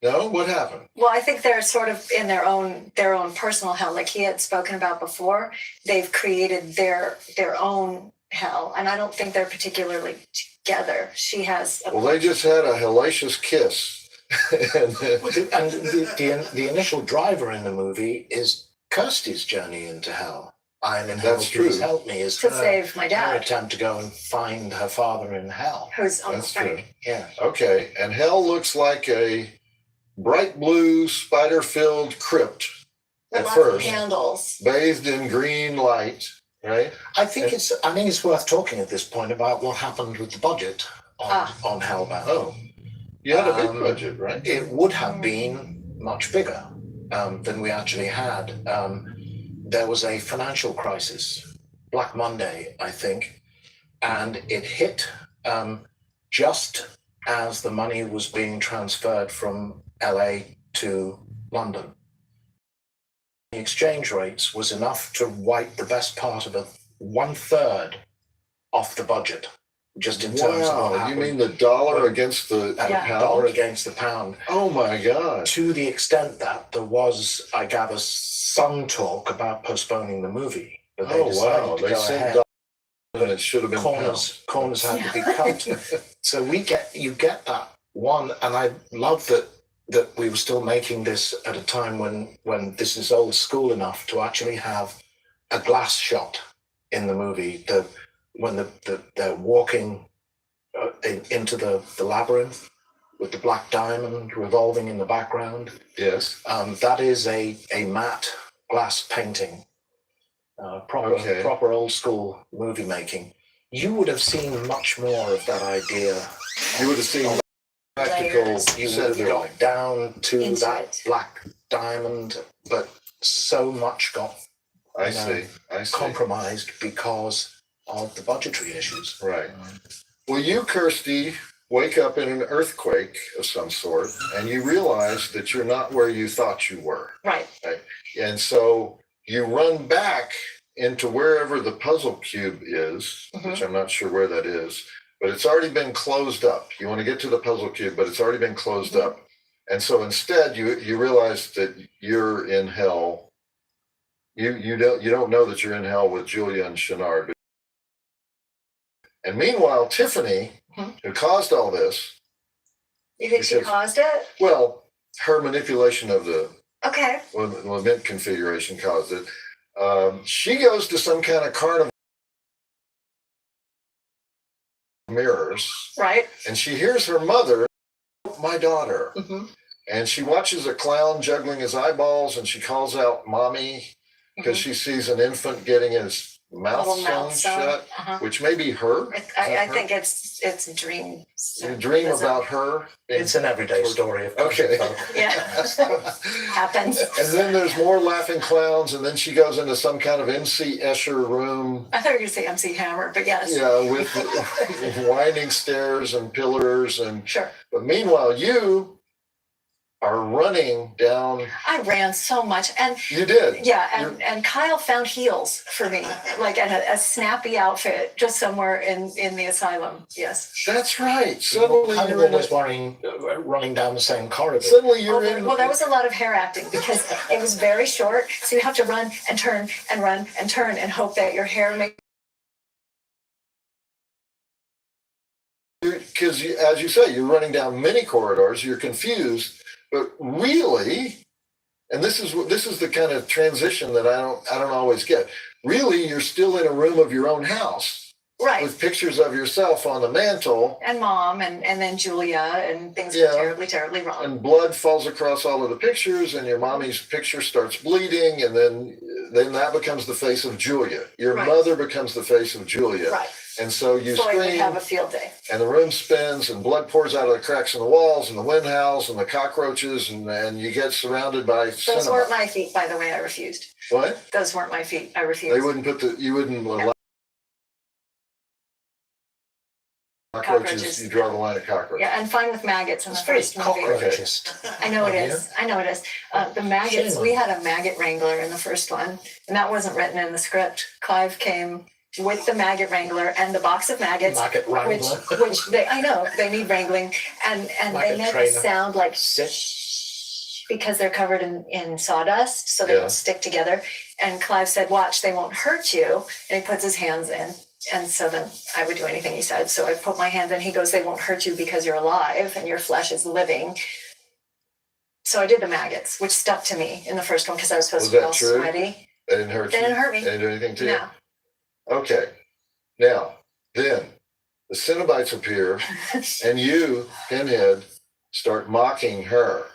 No? What happened? Well, I think they're sort of in their own personal hell, like he had spoken about before. They've created their own hell, and I don't think they're particularly together. She has. Well, they just had a hellacious kiss. And the initial driver in the movie is Kirsty's journey into hell. I'm in hell, That's please true. help me. Is To her, save my her dad. attempt to go and find her father in hell. Who's on That's the true. right. Yeah. Okay, and hell looks like a bright blue, spider-filled crypt With at lots of first, candles. bathed in green light, right? I think it's worth talking at this point about what happened with the budget on Hellbound. Oh, you had a big budget, right? It would have been much bigger than we actually had. There was a financial crisis, Black Monday, I think, and it hit just as the money was being transferred from LA to London. The exchange rates was enough to wipe the best part of 1/3 off the budget, just in terms of what Wow, you happened. mean the dollar against the Yeah. dollar pound? against the pound, Oh my God. to the extent that there was, I gather, some talk about postponing the movie. But they Oh decided wow, to they go said ahead. dollar and it should have been Corners had to be cut. So you get that one, and I love that we were still making this at a time when this is old school enough to actually have a glass shot in the movie. When they're walking into the labyrinth with the black diamond revolving in the background. Yes. That is a matte glass painting. Proper old school movie making. You would have seen much more of that idea. You would have seen practical Layers. You would set have building. got down to Into that it. black diamond, but so much got I see. compromised because of the budgetary issues. Right. Well, you, Kirsty, wake up in an earthquake of some sort, and you realize that you're not where you thought you were. Right. And so you run back into wherever the puzzle cube is, which I'm not sure where that is, but it's already been closed up. You want to get to the puzzle cube, but it's already been closed up. And so instead you realize that you're in hell. You don't know that you're in hell with Julia and Chenard. And meanwhile, Tiffany, who caused all this, You think she Because- caused it? well, her manipulation of the Okay. event configuration caused it. She goes to some kind of carnival mirrors, Right. and she hears her mother, my daughter, Mm-hmm. and she watches a clown juggling his eyeballs, and she calls out mommy because she sees an infant getting his mouth Little sewn mouth sewn. shut, which may be her. I think it's a dream. You dream about her. It's an everyday story of Okay. folk. Yeah. Happens. And then there's more laughing clowns, and then she goes into some kind of MC Escher room. I thought you were going to say MC Hammer, but yes. Yeah, with winding stairs and pillars, and Sure. but meanwhile you are running down. I ran so much, and You did. yeah, and Kyle found heels for me, like a snappy outfit just somewhere in the asylum. Yes. That's right. Suddenly Kind of you're in always running down the same corridor. Suddenly you're in. Well, there was a lot of hair acting because it was very short, so you have to run and turn and run and turn and hope that your hair makes. Because as you say, you're running down many corridors. You're confused. But really, and this is the kind of transition that I don't always get. Really, you're still in a room of your own house, Right. with pictures of yourself on the mantle, And mom and then Julia, and things were terribly, terribly wrong. and blood falls across all of the pictures, and your mommy's picture starts bleeding, and then that becomes the face of Julia. Your Right. mother becomes the face of Julia, Right. and so you Floyd would scream. have a field day. And the room spins, and blood pours out of the cracks in the walls, and the wind howls, and the cockroaches, and you get surrounded by Those cinema. weren't my feet, by the way. I refused. What? Those weren't my feet. I refused. They wouldn't you wouldn't allow cockroaches. You draw the line at cockroaches. Yeah, and fine with maggots in the It's very first movie. cockroachist. I know it Yeah. is. I know it is. The maggots. Shame We on had a maggot wrangler in the first one, and that wasn't written in the script. Clive came with the maggot wrangler and the box of maggots. Maggot wrangler. Which I know they need wrangling, and they Maggot make trainer. a sound like Sit. because they're covered in sawdust, so they Yeah. don't stick together. And Clive said, "Watch, they won't hurt you." And he puts his hands in, and so then I would do anything he said. So I put my hands in. He goes, "They won't hurt you because you're alive and your flesh is living." So I did the maggots, which stuck to me in the first one because I was supposed Was to be that all true? sweaty. They didn't hurt They you. didn't hurt me. They didn't do anything to you. No. Okay. Now, then the Cenobites appear, and you, Pinhead, start mocking her.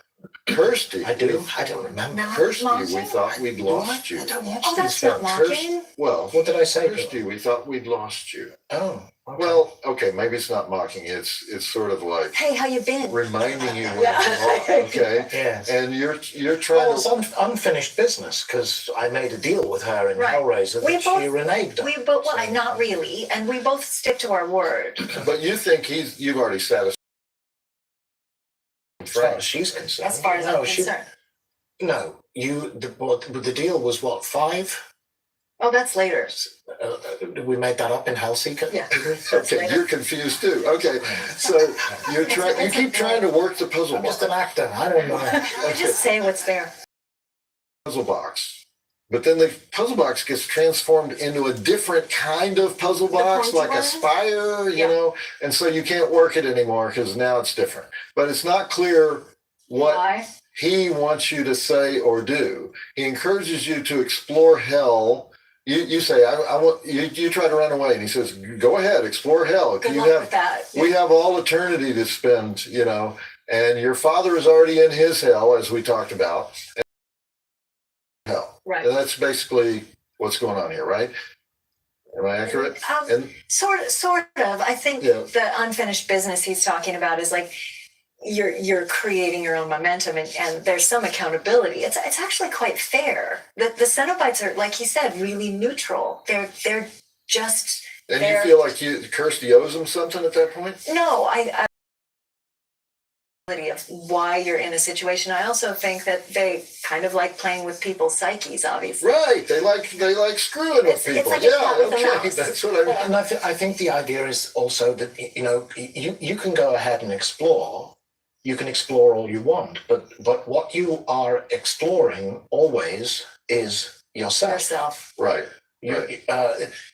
Kirsty, I don't remember. No. Kirsty, we Mocking? thought we'd lost you. I don't watch Oh, these that's not films. mocking. Well, What did I say? Kirsty, we thought we'd lost you. Oh. Okay. Well, okay, maybe it's not mocking. It's sort of like Hey, how you been? reminding you. Yeah. Okay. Yes. And you're Well, trying it's to. unfinished business because I made a deal with her in Right. Hellraiser We that she both- reneged on. We both, well, not really, and we both stick to our word. But you think you've already satisfied. As far as she's concerned. As far as no, I'm concerned. No, the deal was what, 5? Oh, that's later. We made that up in Helsinki. Yeah. did we? That's Okay, later. you're confused too. Okay, so you're trying. You keep trying to work the puzzle I'm just box. an actor. I don't know. I just say what's there. Puzzle box. But then the puzzle box gets transformed into a different kind of puzzle box, pointy like a one? spire, you Yeah. know, and so you can't work it anymore because now it's different. But it's not clear what Why? he wants you to say or do. He encourages you to explore hell. You say, I want you try to run away, and he says, go ahead, explore hell. Good You luck have with that. we have all eternity to spend, you know, and your father is already in his hell, as we talked about. Hell. Right. And that's basically what's going on here, right? Am I accurate? And Sort of. I think Yeah. the unfinished business he's talking about is like you're creating your own momentum, and there's some accountability. It's actually quite fair. The Cenobites are, like he said, really neutral. They're just you there. feel like Kirsty owes him something at that point? No, I of why you're in a situation. I also think that they kind of like playing with people's psyches, obviously. Right. They like screwing with It's people. like a cat Yeah, with a okay. mouse. That's what I mean. And I think the idea is also that, you know, you can go ahead and explore. You can explore all you want, but what you are exploring always is yourself. Yourself. Right.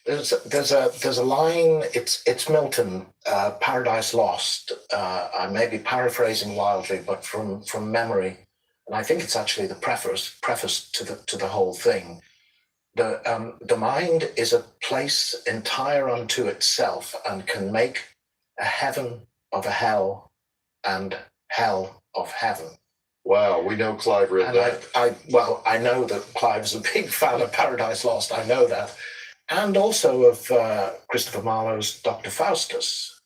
There's a line. It's Milton, Paradise Lost. I may be paraphrasing wildly, but from memory, and I think it's actually the preface to the whole thing. The mind is a place entire unto itself, and can make a heaven of a hell, and hell of heaven. Wow, we know Clive read And that. I know that Clive's a big fan of Paradise Lost. I know that. and also of Christopher Marlowe's Dr. Faustus.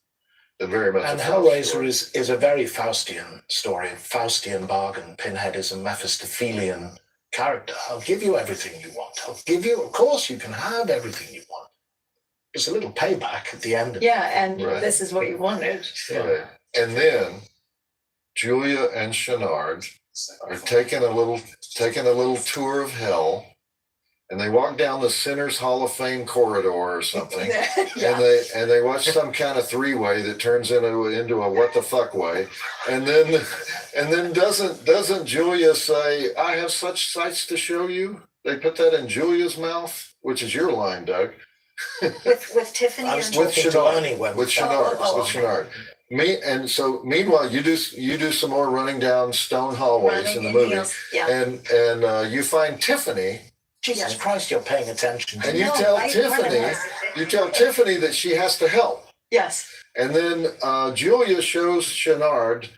Very much. And Hellraiser is a very Faustian story, a Faustian bargain. Pinhead is a Mephistophelian character. I'll give you everything you want. I'll give you, of course, you can have everything you want. It's a little payback at the end of Yeah, and Right. this is what you wanted. Right. And then Julia and Chenard are taking a little tour of hell, and they walk down the Sinners Hall of Fame corridor or something, Yeah. and they watch some kind of three-way that turns into a what the fuck way, and then doesn't Julia say, "I have such sights to show you"? They put that in Julia's mouth, which is your line, Doug. with Tiffany I was and With talking to Chenard. Ernie when With Chenard. Oh, With okay. Chenard. Meanwhile, you do some more running down stone hallways running in the in movie, heels. Yeah. and you find Tiffany, Jesus Yes. Christ, you're paying attention. and you No, tell I- Tiffany that she has to help, Yes. and then Julia shows Chenard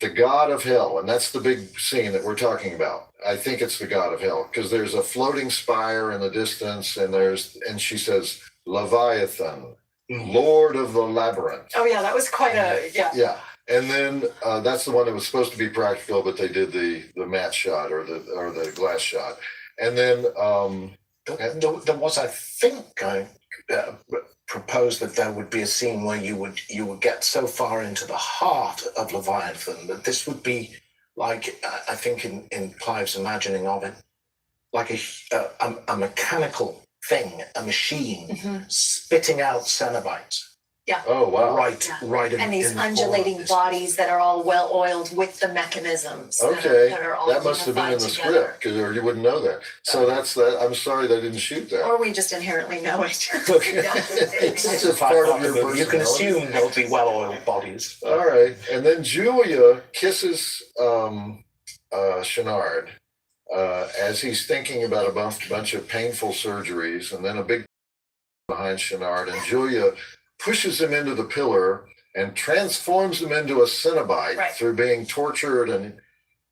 the god of hell, and that's the big scene that we're talking about. I think it's the god of hell because there's a floating spire in the distance, and she says Leviathan, Lord of the Labyrinth. Oh yeah, that was quite a Yeah, and then that's the one that was supposed to be practical, but they did the matte shot or the glass shot, and then There was, I think, I proposed that there would be a scene where you would get so far into the heart of Leviathan that this would be like, I think in Clive's imagining of it, like a mechanical thing, a machine Mhm. spitting out Cenobites. oh wow, Right, Yeah. right. and these in the form of undulating this. bodies that are all well oiled with the mechanisms. okay, that are all that must have been in the unified together. script, or you wouldn't know that. So that's that. I'm sorry they didn't shoot that. Or we just inherently know it. Okay. Yeah. It's It's just a part of your You can personality. assume there'll be well-oiled bodies. All right, and then Julia kisses Chenard as he's thinking about a bunch of painful surgeries, and then a big behind Chenard, and Julia pushes him into the pillar and transforms him into a Cenobite Right. through being tortured and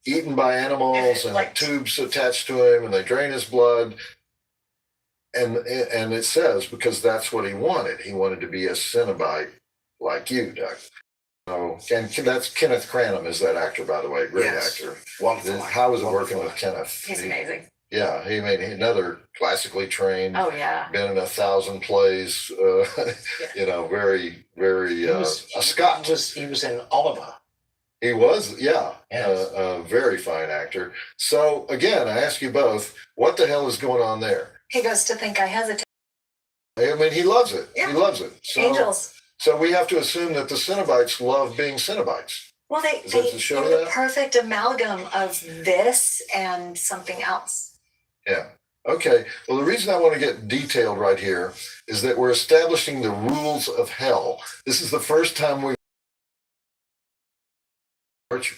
eaten by animals and Like- tubes attached to him, and they drain his blood. And it says because that's what he wanted. He wanted to be a Cenobite like you, Doug. So, and that's Kenneth Cranham is that actor, by the way, great Yes. actor. Wonderful. How was it working Wonderful. with Kenneth? He's amazing. Yeah, he made another classically trained, Oh yeah. been in 1,000 plays. Very, very He was, a Scot. He was in Oliver. He was, yeah, Yes. a very fine actor. So again, I ask you both, what the hell is going on there? He goes to think I hesitate. I mean, he loves it. Yeah. He loves it. So, Angels. So we have to assume that the Cenobites love being Cenobites. Well, Is that to show they're the that? perfect amalgam of this and something else. Yeah. Okay. Well, the reason I want to get detailed right here is that we're establishing the rules of hell. This is the first time we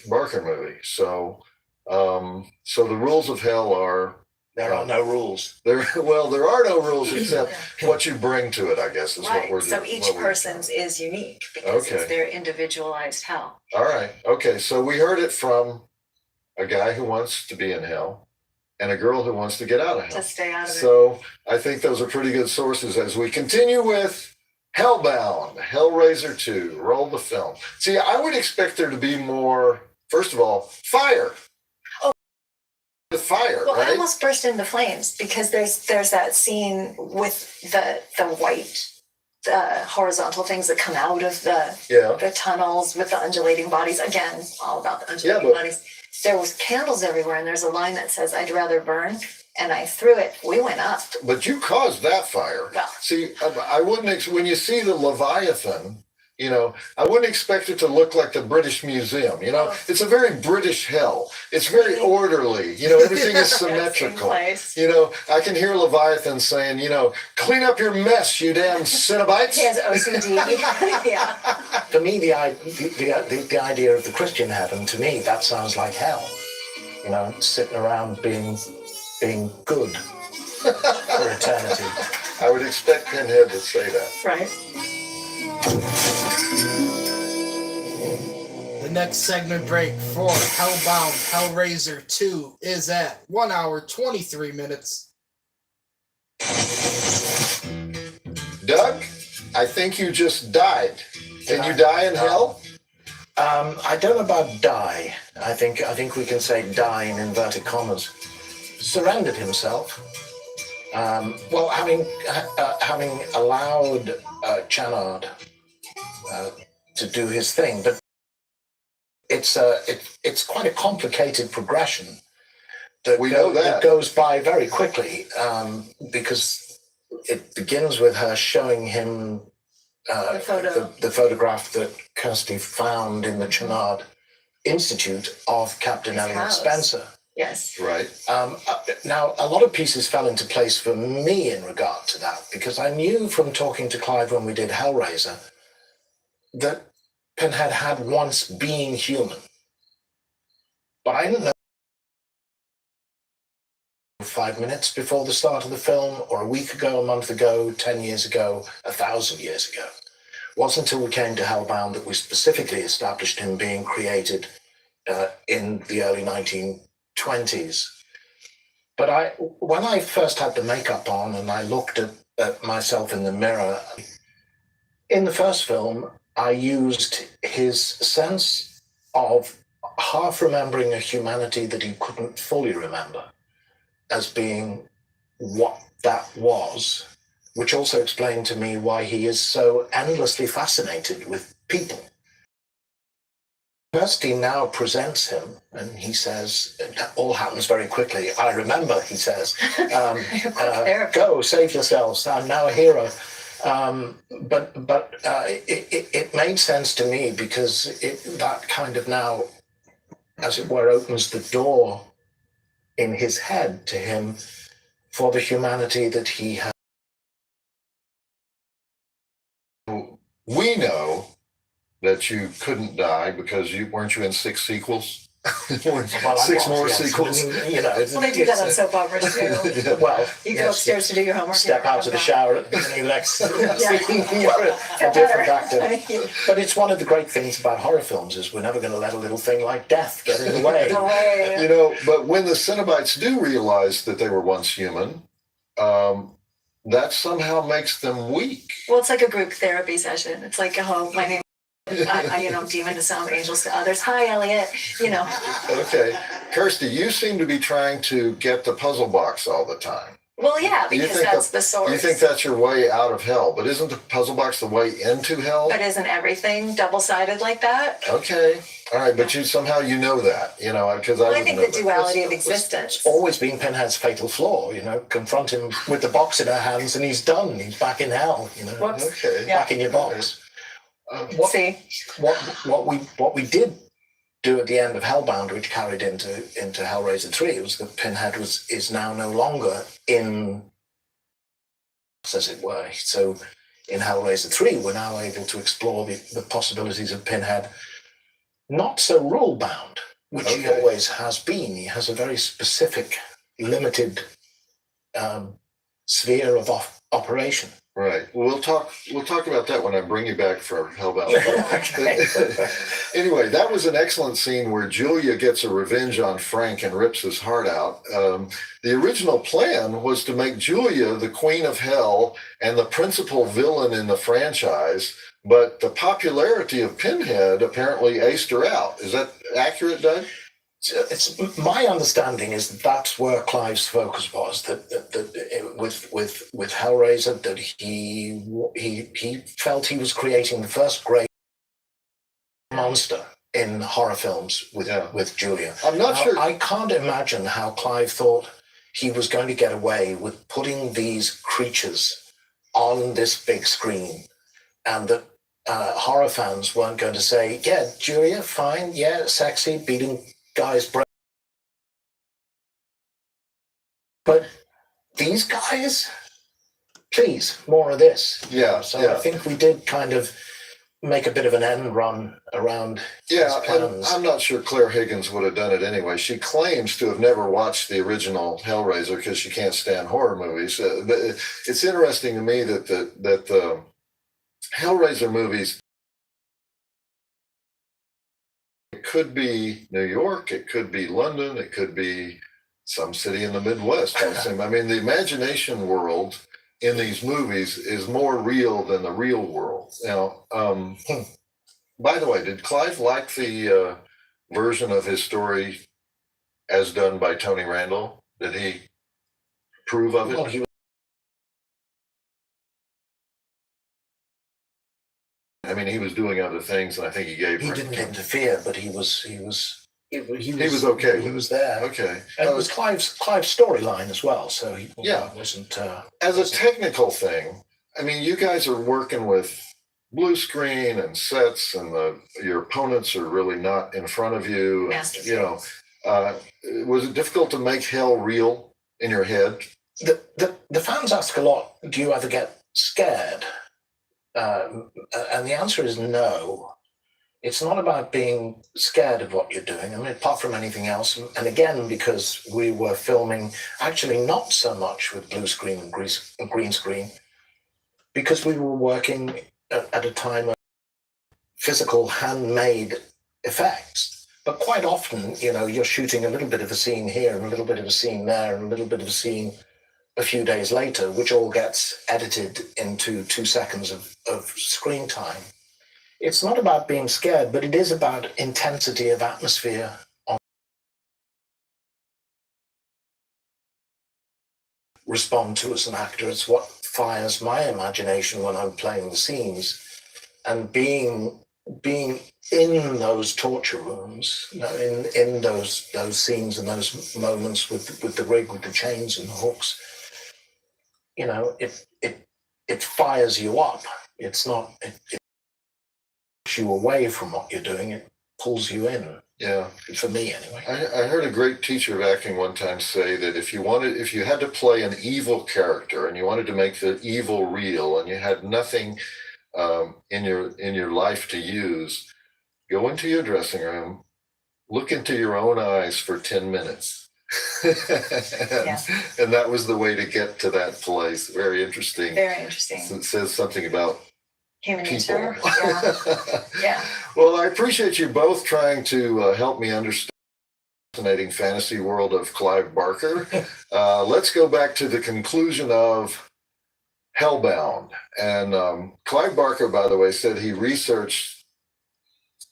Barker movie. So the rules of hell are There are no rules. there. Well, there are no rules except what you bring to it. I guess is what Right. we're So doing. each person's is unique because Okay. it's their individualized hell. All right. Okay. So we heard it from a guy who wants to be in hell and a girl who wants to get out of hell. To stay out of it. So I think those are pretty good sources as we continue with Hellbound, Hellraiser 2. Roll the film. See, I would expect there to be more, first of all, fire. Oh. The fire, Well, I right? almost burst into flames because there's that scene with the white horizontal things that come out of Yeah. the tunnels with the undulating bodies. Again, all about the undulating but- bodies. There was candles everywhere, and there's a line that says, "I'd rather burn," and I threw it. We went up. But you caused that fire. Well. See, I wouldn't, when you see the Leviathan, I wouldn't expect it to look like the British Museum. It's a very British hell. It's very orderly. Everything is symmetrical. Place. I can hear Leviathan saying, clean up your mess, you damn Cenobites. He has OCD. Yeah. For me, the idea of the Christian heaven, to me, that sounds like hell. Sitting around being good for eternity. I would expect Pinhead to say that. Right. The next segment break for Hellbound Hellraiser 2 is at 1 hour 23 minutes. Doug, I think you just died. Can you die in hell? I don't know about die. I think we can say die in inverted commas. Surrendered himself. Well, having allowed Channard to do his thing, but it's quite a complicated progression that goes by very quickly, because it begins with her showing him the photograph that Kirsty found in the Channard Institute of Captain Elliot Spencer. Yes. Right. Now, a lot of pieces fell into place for me in regard to that, because I knew from talking to Clive when we did Hellraiser that Pinhead had once been human. But I didn't know 5 minutes before the start of the film, or a week ago, a month ago, 10 years ago, 1,000 years ago. It wasn't until we came to Hellbound that we specifically established him being created in the early 1920s. But when I first had the makeup on and I looked at myself in the mirror, in the first film, I used his sense of half remembering a humanity that he couldn't fully remember as being what that was, which also explained to me why he is so endlessly fascinated with people. Kirsty now presents him, and he says, it all happens very quickly. I remember, he says, go, save yourselves, I'm now a hero. But it made sense to me, because that kind of now, as it were, opens the door in his head to him for the humanity that he has. We know that you couldn't die because weren't you in 6 sequels? Well, Six more sequels. You know, Well, they do that on soap operas too. Yeah. Well, You go upstairs to do your homework. step and out of the come shower at the beginning of the next scene. Yeah. You're a different actor. back. But it's one of the great things about horror films is we're never going to let a little thing like death get in the way. No way. You know, but when the Cenobites do realize that they were once human, that somehow makes them weak. Well, it's like a group therapy session. It's like, oh, my name demon to some, angels to others. Hi, Elliot. Okay. Kirsty, you seem to be trying to get the puzzle box all the time. Well, yeah, You because think that's the source. You think that's your way out of hell, but isn't the puzzle box the way into hell? But isn't everything double-sided like that? Okay. All right, but somehow you know that, because Well, I I think didn't the know that. duality of existence. It's always been Pinhead's fatal flaw, confront him with the box in her hands and he's done. He's back in hell, Whoops. Okay. Yeah. back in your box. See? What we did do at the end of Hellbound, which carried into Hellraiser 3, was that Pinhead is now no longer in, as it were. So in Hellraiser 3, we're now able to explore the possibilities of Pinhead, not so rule-bound, which he always has been. He has a very specific, limited sphere of operation. Right. Well, we'll talk about that when I bring you back for Hellbound. Anyway, that was an excellent scene where Julia gets a revenge on Frank and rips his heart out. The original plan was to make Julia the queen of hell and the principal villain in the franchise, but the popularity of Pinhead apparently aced her out. Is that accurate, Doug? It's my understanding is that's where Clive's focus was. That with Hellraiser, that he felt he was creating the first great monster in horror films with Julia. I'm not sure. I can't imagine how Clive thought he was going to get away with putting these creatures on this big screen, and that horror fans weren't going to say, "Yeah, Julia, fine, yeah, sexy, beating guys, but these guys, please, more of this." Yeah. So I think we did kind of make a bit of an end run around his plans. And I'm not sure Claire Higgins would have done it anyway. She claims to have never watched the original Hellraiser because she can't stand horror movies. But it's interesting to me that the Hellraiser movies, it could be New York, it could be London, it could be some city in the Midwest. I mean, the imagination world in these movies is more real than the real world. Now, by the way, did Clive like the version of his story as done by Tony Randall? Did he approve of it? Well, he I mean, he was doing other things, and I think he gave. He didn't interfere, but he was okay. He was there. Okay. And it was Clive's storyline as well, so he wasn't. As a technical thing, I mean, you guys are working with blue screen and sets, and your opponents are really not in front of you. Master You know, was it difficult to make hell real in your head? The fans ask a lot. Do you ever get scared? And the answer is no. It's not about being scared of what you're doing. I mean, apart from anything else, and again, because we were filming actually not so much with blue screen and green screen, because we were working at a time of physical handmade effects. But quite often, you know, you're shooting a little bit of a scene here and a little bit of a scene there and a little bit of a scene a few days later, which all gets edited into 2 seconds of screen time. It's not about being scared, but it is about intensity of atmosphere. Respond to as an actor. It's what fires my imagination when I'm playing the scenes. And being in those torture rooms, you know, in those scenes and those moments with the rig, with the chains and the hooks, you know, it fires you up. It's not, it takes you away from what you're doing. It pulls you in. Yeah. For me, anyway. I heard a great teacher of acting one time say that if you had to play an evil character and you wanted to make the evil real and you had nothing in your life to use, go into your dressing room, look into your own eyes for 10 minutes. And that was the way to get to that place. Very interesting. Very interesting. It says something about human people. nature. Yeah. Well, I appreciate you both trying to help me understand the fascinating fantasy world of Clive Barker. Let's go back to the conclusion of Hellbound. And Clive Barker, by the way, said he researched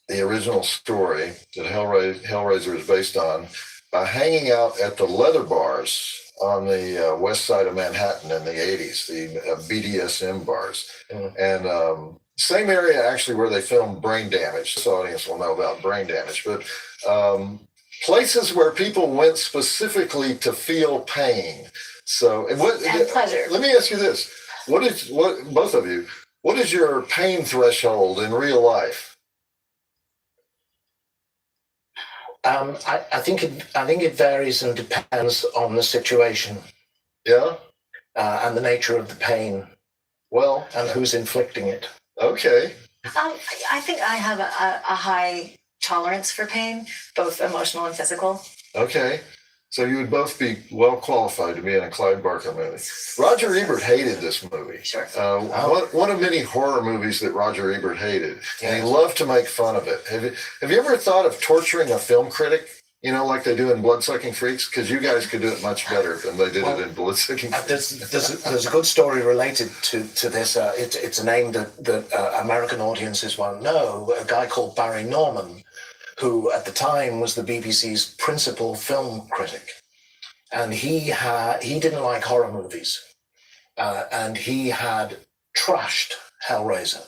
the original story that Hellraiser is based on by hanging out at the leather bars on the west side of Manhattan in the 80s, the BDSM bars. And same area actually where they filmed Brain Damage. This audience will know about Brain Damage, but places where people went specifically to feel pain. So, and pleasure. Let me ask you this: both of you, what is your pain threshold in real life? I think it varies and depends on the situation. Yeah. And the nature of the pain. Well, and who's inflicting it. Okay. I think I have a high tolerance for pain, both emotional and physical. Okay. So you would both be well qualified to be in a Clive Barker movie. Roger Ebert hated this movie. Sure. One of many horror movies that Roger Ebert hated, and he loved to make fun of it. Have you ever thought of torturing a film critic? You know, like they do in Bloodsucking Freaks, because you guys could do it much better than they did it in Bloodsucking Freaks. There's a good story related to this. It's a name that American audiences won't know. A guy called Barry Norman, who at the time was the BBC's principal film critic, and he didn't like horror movies, and he had trashed Hellraiser.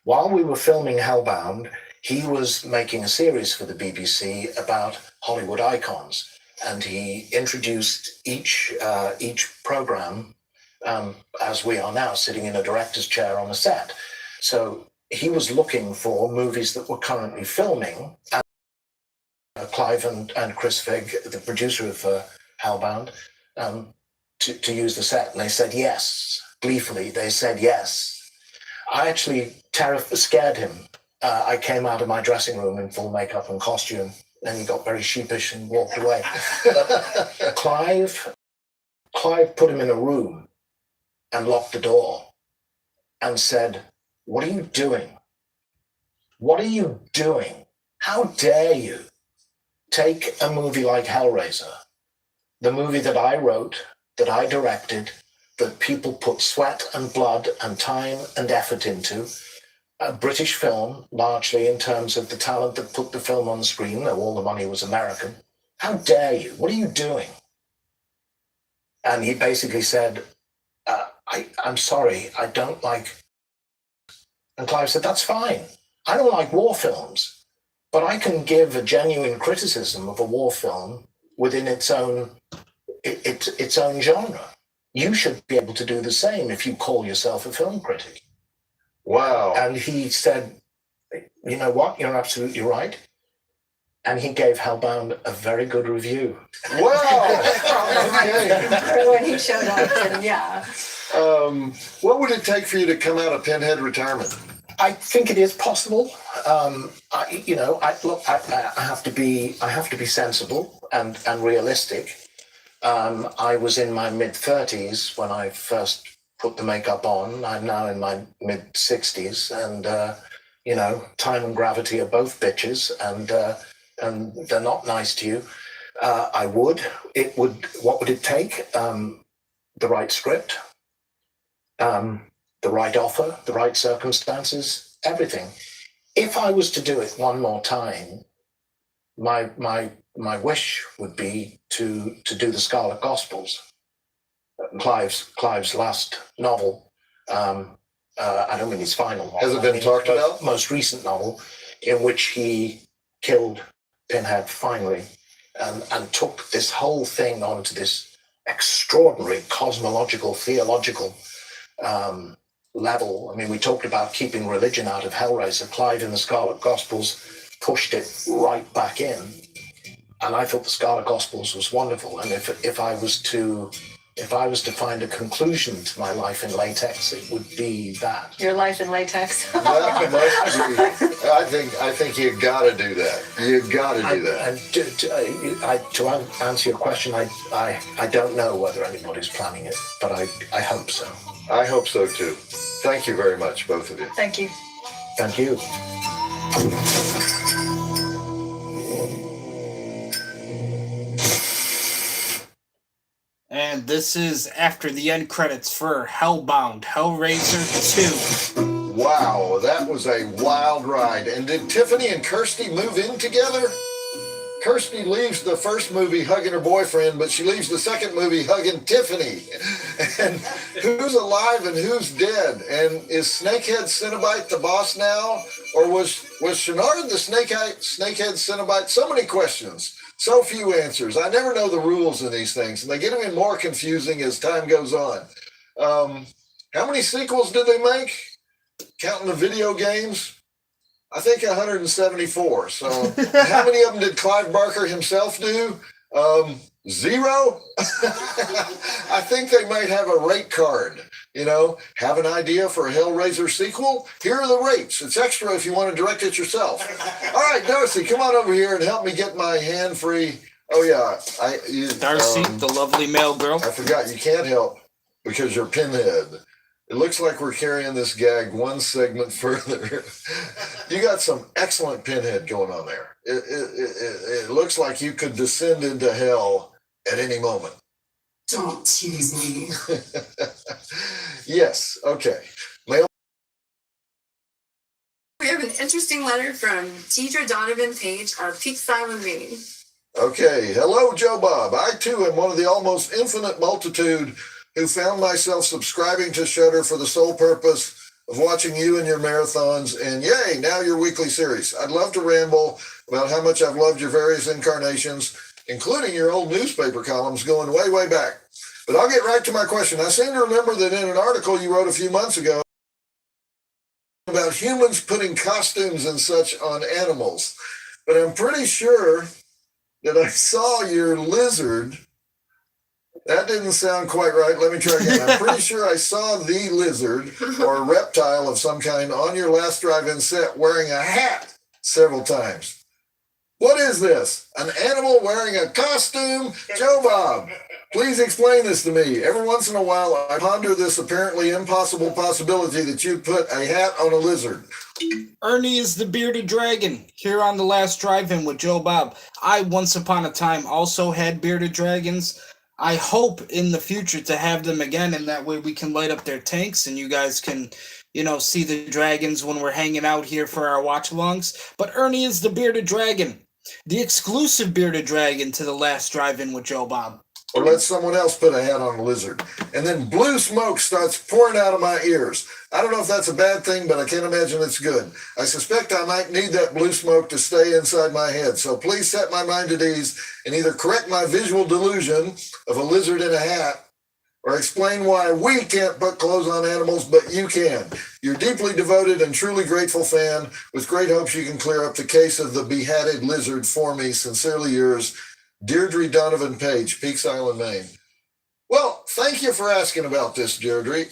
While we were filming Hellbound, he was making a series for the BBC about Hollywood icons, and he introduced each program as we are now, sitting in a director's chair on a set. So he was looking for movies that were currently filming. And Clive and Chris Figg, the producer of Hellbound, to use the set, and they said yes. Gleefully, they said yes. I actually scared him. I came out of my dressing room in full makeup and costume, and he got very sheepish and walked away. But Clive put him in a room and locked the door and said, "What are you doing? What are you doing? How dare you take a movie like Hellraiser, the movie that I wrote, that I directed, that people put sweat and blood and time and effort into. A British film, largely in terms of the talent that put the film on the screen, though all the money was American. How dare you? What are you doing? And he basically said, I'm sorry, I don't like... And Clive said, that's fine. I don't like war films, but I can give a genuine criticism of a war film within its own genre. You should be able to do the same if you call yourself a film critic. Wow. And he said, you know what, you're absolutely right. And he gave Hellbound a very good review. Wow. Okay. When he showed up, and yeah. What would it take for you to come out of Pinhead retirement? I think it is possible. I have to be sensible and realistic. I was in my mid-30s when I first put the makeup on. I'm now in my mid-60s, and time and gravity are both bitches, and they're not nice to you. What would it take? The right script, the right offer, the right circumstances, everything. If I was to do it one more time, my wish would be to do the Scarlet Gospels, Clive's last novel. I don't mean his final novel. Has it been talked about? Most recent novel, in which he killed Pinhead finally, and took this whole thing onto this extraordinary cosmological, theological level. I mean, we talked about keeping religion out of Hellraiser. Clive in the Scarlet Gospels pushed it right back in, and I thought the Scarlet Gospels was wonderful. And if I was to find a conclusion to my life in latex, it would be that. Your life in latex. That must be. I think you got to do that. You got to do that. And to answer your question, I don't know whether anybody's planning it, but I hope so. I hope so too. Thank you very much, both of you. Thank you. Thank you. And this is after the end credits for Hellbound, Hellraiser 2. Wow, that was a wild ride. And did Tiffany and Kirsty move in together? Kirsty leaves the first movie hugging her boyfriend, but she leaves the second movie hugging Tiffany. And who's alive and who's dead? And is Snakehead Cenobite the boss now? Or was Shenard the Snakehead Cenobite? So many questions, so few answers. I never know the rules in these things, and they get even more confusing as time goes on. How many sequels did they make? Counting the video games? I think 174. So how many of them did Clive Barker himself do? 0? I think they might have a rate card. Have an idea for a Hellraiser sequel? Here are the rates. It's extra if you want to direct it yourself. All right, Darcy, come on over here and help me get my hand free. Oh, yeah. Darcy, the lovely male girl. I forgot. You can't help because you're Pinhead. It looks like we're carrying this gag one segment further. You got some excellent Pinhead going on there. It looks like you could descend into hell at any moment. Don't tease me. Yes, okay. We have an interesting letter from Deidre Donovan Page of Peakside, Maine. Okay, hello, Joe Bob. I, too, am one of the almost infinite multitude who found myself subscribing to Shudder for the sole purpose of watching you and your marathons, and yay, now your weekly series. I'd love to ramble about how much I've loved your various incarnations, including your old newspaper columns going way, way back. But I'll get right to my question. I seem to remember that in an article you wrote a few months ago about humans putting costumes and such on animals. But I'm pretty sure that I saw your lizard. That didn't sound quite right. Let me try again. I'm pretty sure I saw the lizard or a reptile of some kind on your last drive-in set wearing a hat several times. What is this? An animal wearing a costume? Joe Bob, please explain this to me. Every once in a while, I ponder this apparently impossible possibility that you put a hat on a lizard. Ernie is the bearded dragon here on the last drive-in with Joe Bob. I once upon a time also had bearded dragons. I hope in the future to have them again, and that way we can light up their tanks and you guys can, see the dragons when we're hanging out here for our watch-alongs. But Ernie is the bearded dragon, the exclusive bearded dragon to the last drive-in with Joe Bob. Or let someone else put a hat on a lizard. And then blue smoke starts pouring out of my ears. I don't know if that's a bad thing, but I can't imagine it's good. I suspect I might need that blue smoke to stay inside my head. So please set my mind at ease and either correct my visual delusion of a lizard in a hat or explain why we can't put clothes on animals, but you can. Your deeply devoted and truly grateful fan with great hopes you can clear up the case of the behatted lizard for me. Sincerely yours, Deirdre Donovan Page, Peaks Island, Maine. Well, thank you for asking about this, Deirdre.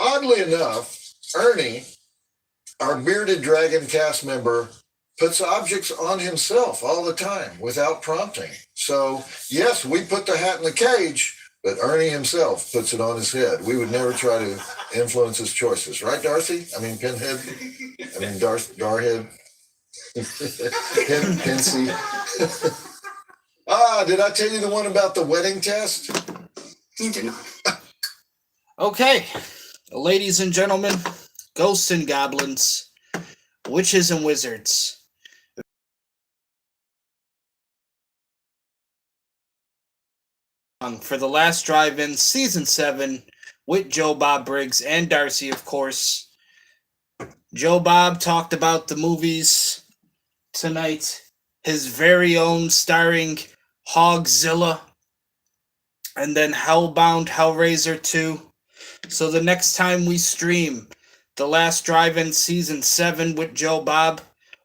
Oddly enough, Ernie, our bearded dragon cast member, puts objects on himself all the time without prompting. So, yes, we put the hat in the cage, but Ernie himself puts it on his head. We would never try to influence his choices. Right, Darcy? I mean, Pinhead? I mean, Darhead? Pinsy? Did I tell you the one about the wedding test? You did not. Okay, ladies and gentlemen, ghosts and goblins, witches and wizards. For the last drive-in, season 7, with Joe Bob Briggs and Darcy, of course. Joe Bob talked about the movies tonight, his very own starring Hogzilla, and then Hellbound Hellraiser 2. So the next time we stream The Last Drive-In Season 7 with Joe Bob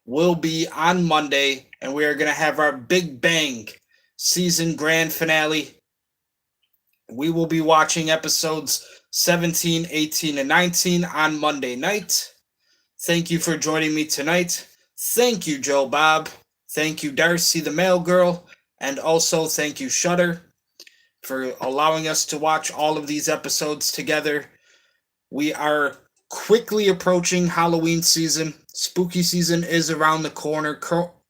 will be on Monday, and we are going to have our Big Bang season grand finale. We will be watching episodes 17, 18, and 19 on Monday night. Thank you for joining me tonight. Thank you, Joe Bob. Thank you, Darcy the Mail Girl. And also thank you, Shudder, for allowing us to watch all of these episodes together. We are quickly approaching Halloween season. Spooky season is around the corner.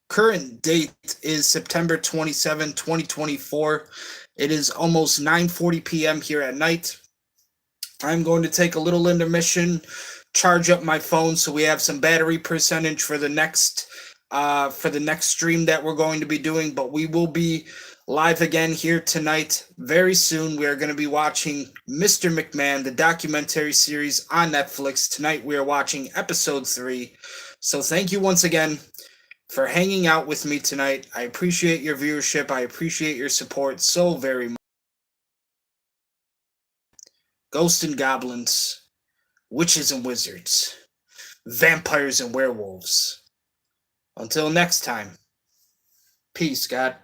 Current date is September 27, 2024. It is almost 9:40 p.m. here at night. I'm going to take a little intermission, charge up my phone so we have some battery percentage for the next stream that we're going to be doing. But we will be live again here tonight very soon. We are going to be watching Mr. McMahon, the documentary series on Netflix. Tonight we are watching episode 3. So thank you once again for hanging out with me tonight. I appreciate your viewership. I appreciate your support so very much. Ghosts and goblins, witches and wizards, vampires and werewolves. Until next time, peace, God.